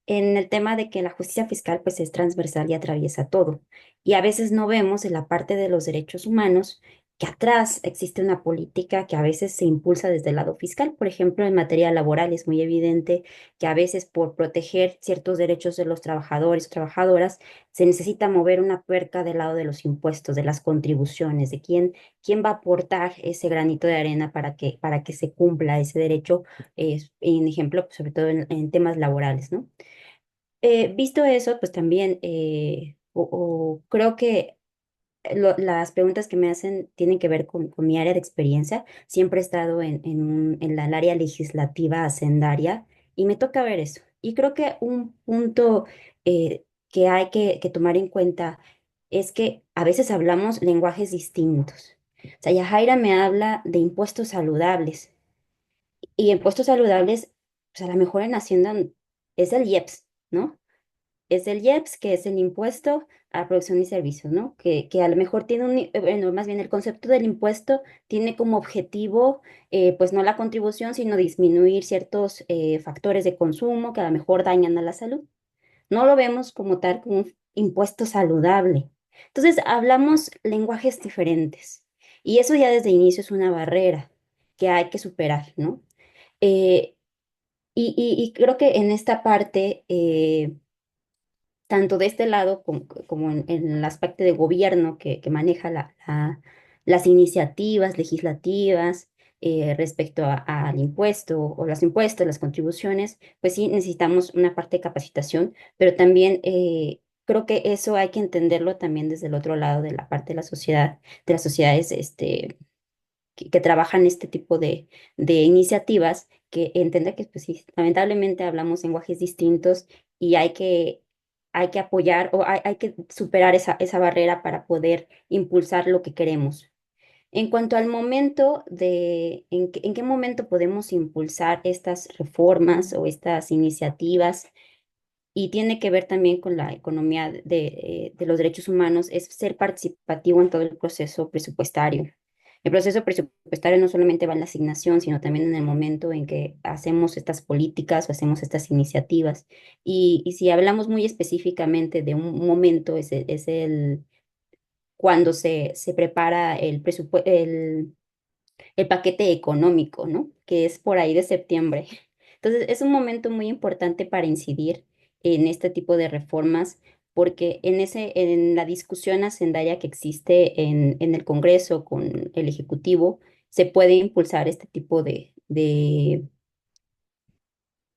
en el tema de que la justicia fiscal pues es transversal y atraviesa todo. Y a veces no vemos en la parte de los derechos humanos que atrás existe una política que a veces se impulsa desde el lado fiscal. Por ejemplo, en materia laboral es muy evidente que a veces por proteger ciertos derechos de los trabajadores o trabajadoras se necesita mover una tuerca del lado de los impuestos, de las contribuciones, de quién va a aportar ese granito de arena para que se cumpla ese derecho, en ejemplo, pues, sobre todo en temas laborales, ¿no? Visto eso, pues también creo que las preguntas que me hacen tienen que ver con mi área de experiencia. Siempre he estado en el área legislativa hacendaria y me toca ver eso. Y creo que un punto que hay que tomar en cuenta es que a veces hablamos lenguajes distintos. O sea, Yajaira me habla de impuestos saludables y impuestos saludables, pues a lo mejor en Hacienda es el IEPS, ¿no? Es el IEPS, que es el impuesto a producción y servicios, ¿no? Que a lo mejor tiene bueno, más bien el concepto del impuesto tiene como objetivo, pues no la contribución, sino disminuir ciertos factores de consumo que a lo mejor dañan a la salud. No lo vemos como tal, como un impuesto saludable. Entonces, hablamos lenguajes diferentes y eso ya desde inicio es una barrera que hay que superar, ¿no? Eh, y creo que en esta parte, tanto de este lado como en el aspecto de gobierno que maneja las iniciativas legislativas respecto al impuesto o los impuestos, las contribuciones, pues sí necesitamos una parte de capacitación, pero también creo que eso hay que entenderlo también desde el otro lado de la parte de la sociedad, de las sociedades que trabajan este tipo de iniciativas, que entender que pues, sí, lamentablemente hablamos lenguajes distintos y hay que apoyar o hay que superar esa barrera para poder impulsar lo que queremos. En cuanto al momento en qué momento podemos impulsar estas reformas o estas iniciativas, y tiene que ver también con la economía de los derechos humanos, es ser participativo en todo el proceso presupuestario. El proceso presupuestario no solamente va en la asignación, sino también en el momento en que hacemos estas políticas o hacemos estas iniciativas. Y si hablamos muy específicamente de un momento, es el cuando se prepara el paquete económico, ¿no? Que es por ahí de septiembre. Entonces, es un momento muy importante para incidir en este tipo de reformas, porque en la discusión hacendaria que existe en el Congreso con el Ejecutivo, se puede impulsar este tipo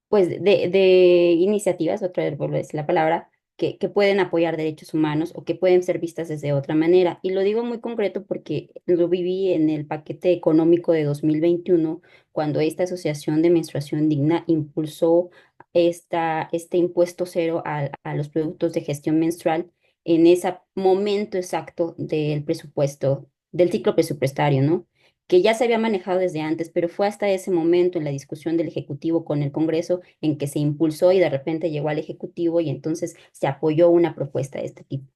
pues de iniciativas, otra vez vuelvo a decir la palabra, que pueden apoyar derechos humanos o que pueden ser vistas desde otra manera. Y lo digo muy concreto porque lo viví en el paquete económico de 2021, cuando esta Asociación de Menstruación Digna impulsó este impuesto cero a los productos de gestión menstrual en ese momento exacto del presupuesto, del ciclo presupuestario, ¿no? Que ya se había manejado desde antes, pero fue hasta ese momento en la discusión del Ejecutivo con el Congreso en que se impulsó y de repente llegó al Ejecutivo y entonces se apoyó una propuesta de este tipo.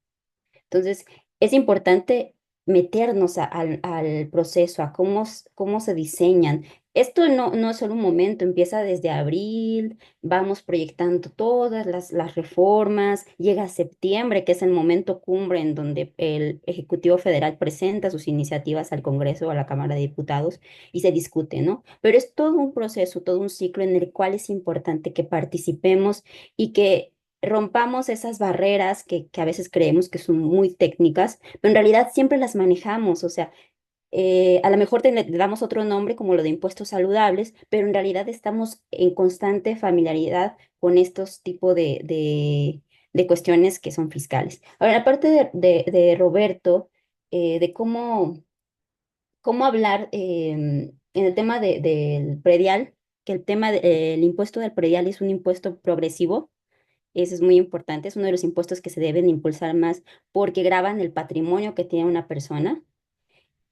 Entonces, es importante meternos al proceso, a cómo se diseñan. Esto no es solo un momento, empieza desde abril, vamos proyectando todas las reformas, llega septiembre, que es el momento cumbre en donde el Ejecutivo Federal presenta sus iniciativas al Congreso o a la Cámara de Diputados y se discute, ¿no? Pero es todo un proceso, todo un ciclo en el cual es importante que participemos y que rompamos esas barreras que a veces creemos que son muy técnicas, pero en realidad siempre las manejamos, o sea, a lo mejor le damos otro nombre como lo de impuestos saludables, pero en realidad estamos en constante familiaridad con estos tipos de cuestiones que son fiscales. Ahora, aparte de Roberto, de cómo hablar en el tema del predial, que el impuesto del predial es un impuesto progresivo. Eso es muy importante, es uno de los impuestos que se deben impulsar más porque graban el patrimonio que tiene una persona.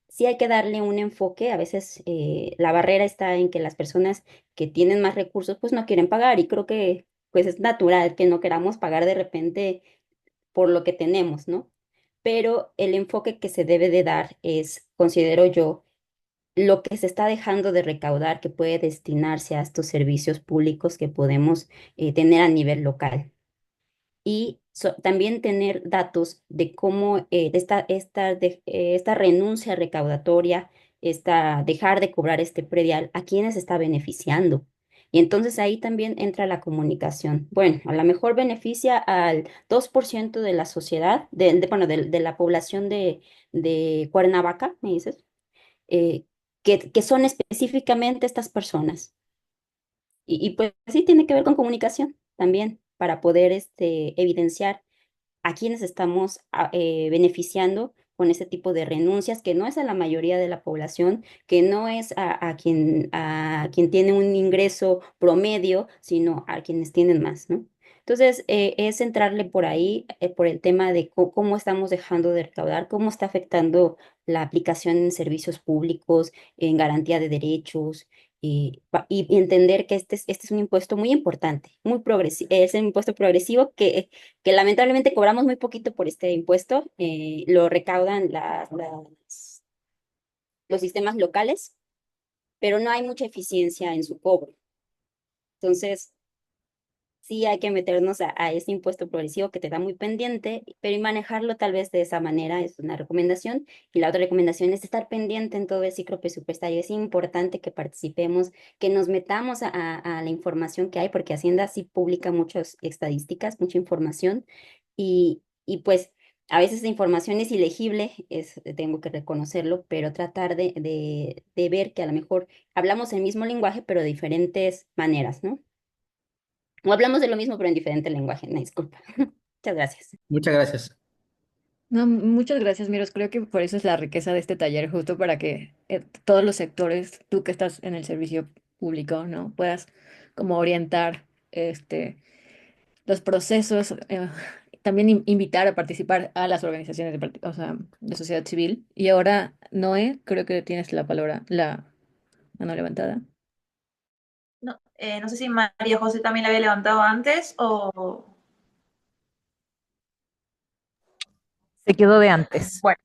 Sí hay que darle un enfoque, a veces la barrera está en que las personas que tienen más recursos pues no quieren pagar y creo que pues es natural que no queramos pagar de repente por lo que tenemos, ¿no? Pero el enfoque que se debe de dar es, considero yo, lo que se está dejando de recaudar que puede destinarse a estos servicios públicos que podemos tener a nivel local y también tener datos de cómo esta renuncia recaudatoria, dejar de cobrar este predial, a quiénes está beneficiando. Y entonces ahí también entra la comunicación. Bueno, a lo mejor beneficia al 2% de la sociedad, bueno, de la población de Cuernavaca, me dices, eh, que son específicamente estas personas. Y pues sí tiene que ver con comunicación también, para poder evidenciar a quienes estamos beneficiando con ese tipo de renuncias, que no es a la mayoría de la población, que no es a quien tiene un ingreso promedio, sino a quienes tienen más, ¿no? Entonces, es entrarle por ahí, por el tema de cómo estamos dejando de recaudar, cómo está afectando la aplicación en servicios públicos, en garantía de derechos, y entender que este es un impuesto muy importante, muy progresivo, es un impuesto progresivo que lamentablemente cobramos muy poquito por este impuesto, lo recaudan los sistemas locales, pero no hay mucha eficiencia en su cobro. Entonces, sí hay que meternos a ese impuesto progresivo que te da muy pendiente, pero y manejarlo tal vez de esa manera es una recomendación. Y la otra recomendación es estar pendiente en todo el ciclo presupuestario. Es importante que participemos, que nos metamos a la información que hay, porque Hacienda sí publica muchas estadísticas, mucha información, y pues a veces la información es ilegible, tengo que reconocerlo, pero tratar de ver que a lo mejor hablamos el mismo lenguaje, pero de diferentes maneras, ¿no? O hablamos de lo mismo, pero en diferente lenguaje. Una disculpa. Muchas gracias. Muchas gracias. No, muchas gracias, Miros. Creo que por eso es la riqueza de este taller, justo para que todos los sectores, tú que estás en el servicio público, ¿no? Puedas como orientar los procesos, también invitar a participar a las organizaciones o sea, de sociedad civil. Y ahora, Noé, creo que tienes la palabra, la mano levantada. No, no sé si María José también la había levantado antes o... Se quedó de antes. Bueno.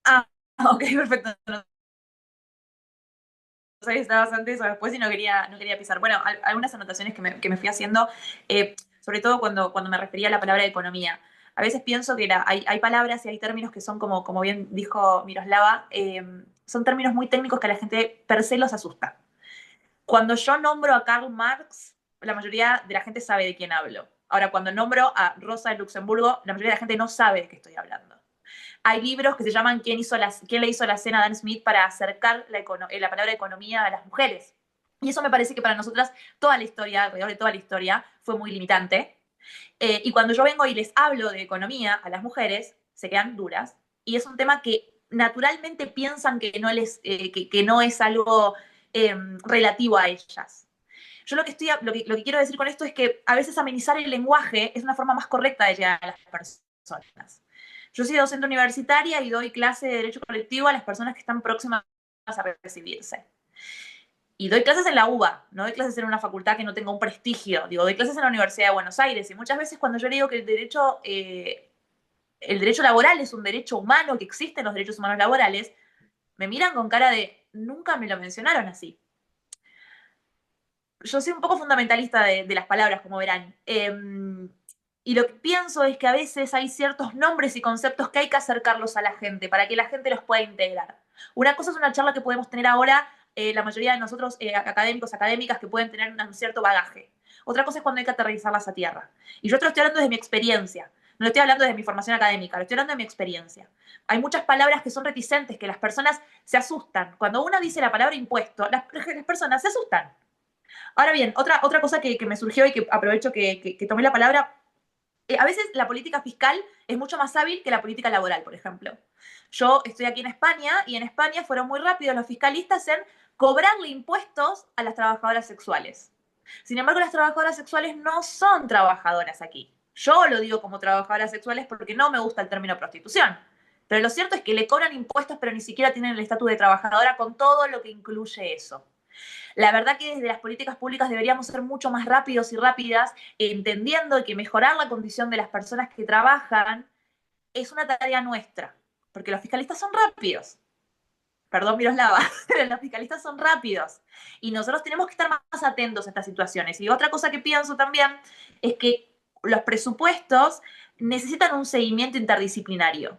Ah, ok, perfecto. No sé si estabas antes o después y no quería pisar. Bueno, algunas anotaciones que me fui haciendo, sobre todo cuando me refería a la palabra economía. A veces pienso que hay palabras y hay términos que son como bien dijo Miroslava, son términos muy técnicos que a la gente per se los asusta. Cuando yo nombro a Karl Marx, la mayoría de la gente sabe de quién hablo. Ahora, cuando nombro a Rosa de Luxemburgo, la mayoría de la gente no sabe de qué estoy hablando. Hay libros que se llaman ¿Quién le hizo la cena a Dan Smith para acercar la palabra economía a las mujeres? Y eso me parece que para nosotras alrededor de toda la historia, fue muy limitante. Y cuando yo vengo y les hablo de economía a las mujeres, se quedan duras. Y es un tema que naturalmente piensan que no es algo relativo a ellas. Yo lo que quiero decir con esto es que a veces amenizar el lenguaje es una forma más correcta de llegar a las personas. Yo soy docente universitaria y doy clase de Derecho Colectivo a las personas que están próximas a recibirse. Y doy clases en la UBA, no doy clases en una facultad que no tenga un prestigio. Doy clases en la Universidad de Buenos Aires. Y muchas veces cuando yo le digo que el derecho laboral es un derecho humano, que existen los derechos humanos laborales, me miran con cara de, nunca me lo mencionaron así. Yo soy un poco fundamentalista de las palabras, como verán. Y lo que pienso es que a veces hay ciertos nombres y conceptos que hay que acercarlos a la gente para que la gente los pueda integrar. Una cosa es una charla que podemos tener ahora, la mayoría de nosotros, académicas, que pueden tener un cierto bagaje. Otra cosa es cuando hay que aterrizarlas a tierra. Y yo te lo estoy hablando desde mi experiencia. No lo estoy hablando desde mi formación académica, lo estoy hablando de mi experiencia. Hay muchas palabras que son reticentes, que las personas se asustan. Cuando uno dice la palabra impuesto, las personas se asustan. Ahora bien, otra cosa que me surgió y que aprovecho que tomé la palabra, a veces la política fiscal es mucho más hábil que la política laboral, por ejemplo. Yo estoy aquí en España y en España fueron muy rápidos los fiscalistas en cobrarle impuestos a las trabajadoras sexuales. Sin embargo, las trabajadoras sexuales no son trabajadoras aquí. Yo lo digo como trabajadoras sexuales porque no me gusta el término prostitución. Pero lo cierto es que le cobran impuestos, pero ni siquiera tienen el estatus de trabajadora con todo lo que incluye eso. La verdad que desde las políticas públicas deberíamos ser mucho más rápidos y rápidas, entendiendo que mejorar la condición de las personas que trabajan es una tarea nuestra, porque los fiscalistas son rápidos. Perdón, Miroslava, pero los fiscalistas son rápidos. Y nosotros tenemos que estar más atentos a estas situaciones. Y otra cosa que pienso también es que los presupuestos necesitan un seguimiento interdisciplinario.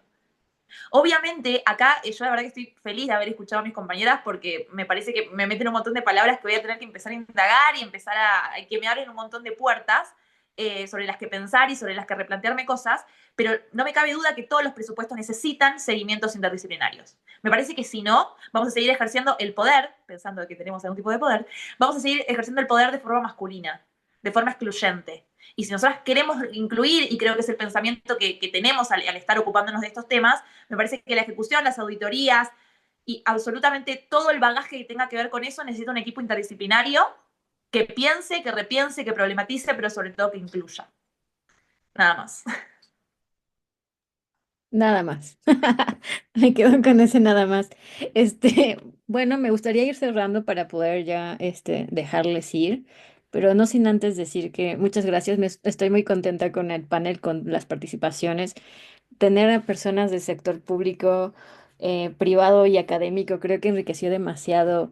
Obviamente, acá yo la verdad que estoy feliz de haber escuchado a mis compañeras porque me parece que me meten un montón de palabras que voy a tener que empezar a indagar y empezar a que me abren un montón de puertas sobre las que pensar y sobre las que replantearme cosas, pero no me cabe duda que todos los presupuestos necesitan seguimientos interdisciplinarios. Me parece que si no, vamos a seguir ejerciendo el poder, pensando que tenemos algún tipo de poder, vamos a seguir ejerciendo el poder de forma masculina, de forma excluyente. Y si nosotras queremos incluir, y creo que es el pensamiento que tenemos al estar ocupándonos de estos temas, me parece que la ejecución, las auditorías y absolutamente todo el bagaje que tenga que ver con eso necesita un equipo interdisciplinario que piense, que repiense, que problematice, pero sobre todo que incluya. Nada más. Nada más. Me quedo con ese nada más. Bueno, me gustaría ir cerrando para poder ya dejarles ir, pero no sin antes decir que muchas gracias. Estoy muy contenta con el panel, con las participaciones. Tener a personas del sector público, privado y académico, creo que enriqueció demasiado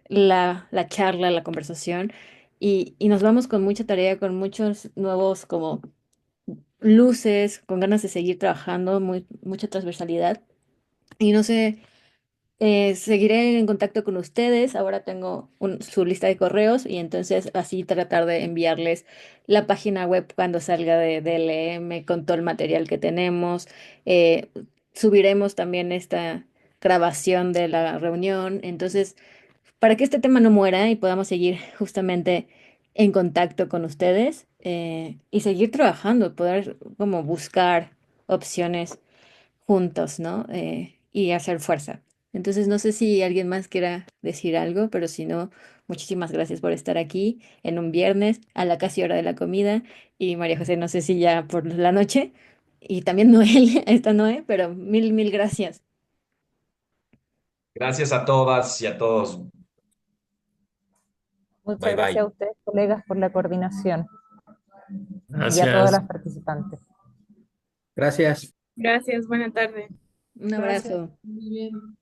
la charla, la conversación, y nos vamos con mucha tarea, con muchos nuevos como luces, con ganas de seguir trabajando, mucha transversalidad. Y no sé, seguiré en contacto con ustedes. Ahora tengo su lista de correos y entonces así tratar de enviarles la página web cuando salga de DLM con todo el material que tenemos. Eh, Subiremos también esta grabación de la reunión. Entonces, para que este tema no muera y podamos seguir justamente en contacto con ustedes y seguir trabajando, poder como buscar opciones juntos, ¿no? Y hacer fuerza. Entonces, no sé si alguien más quiera decir algo, pero si no, muchísimas gracias por estar aquí en un viernes a la casi hora de la comida. Y María José, no sé si ya por la noche. Y también Noel, está Noé, pero mil, mil gracias. Gracias a todas y a todos. Muchas Bye gracias a bye. ustedes, colegas, por la coordinación y a todas Gracias. las participantes. Gracias. Gracias, buena tarde. Un Gracias, abrazo. muy bien.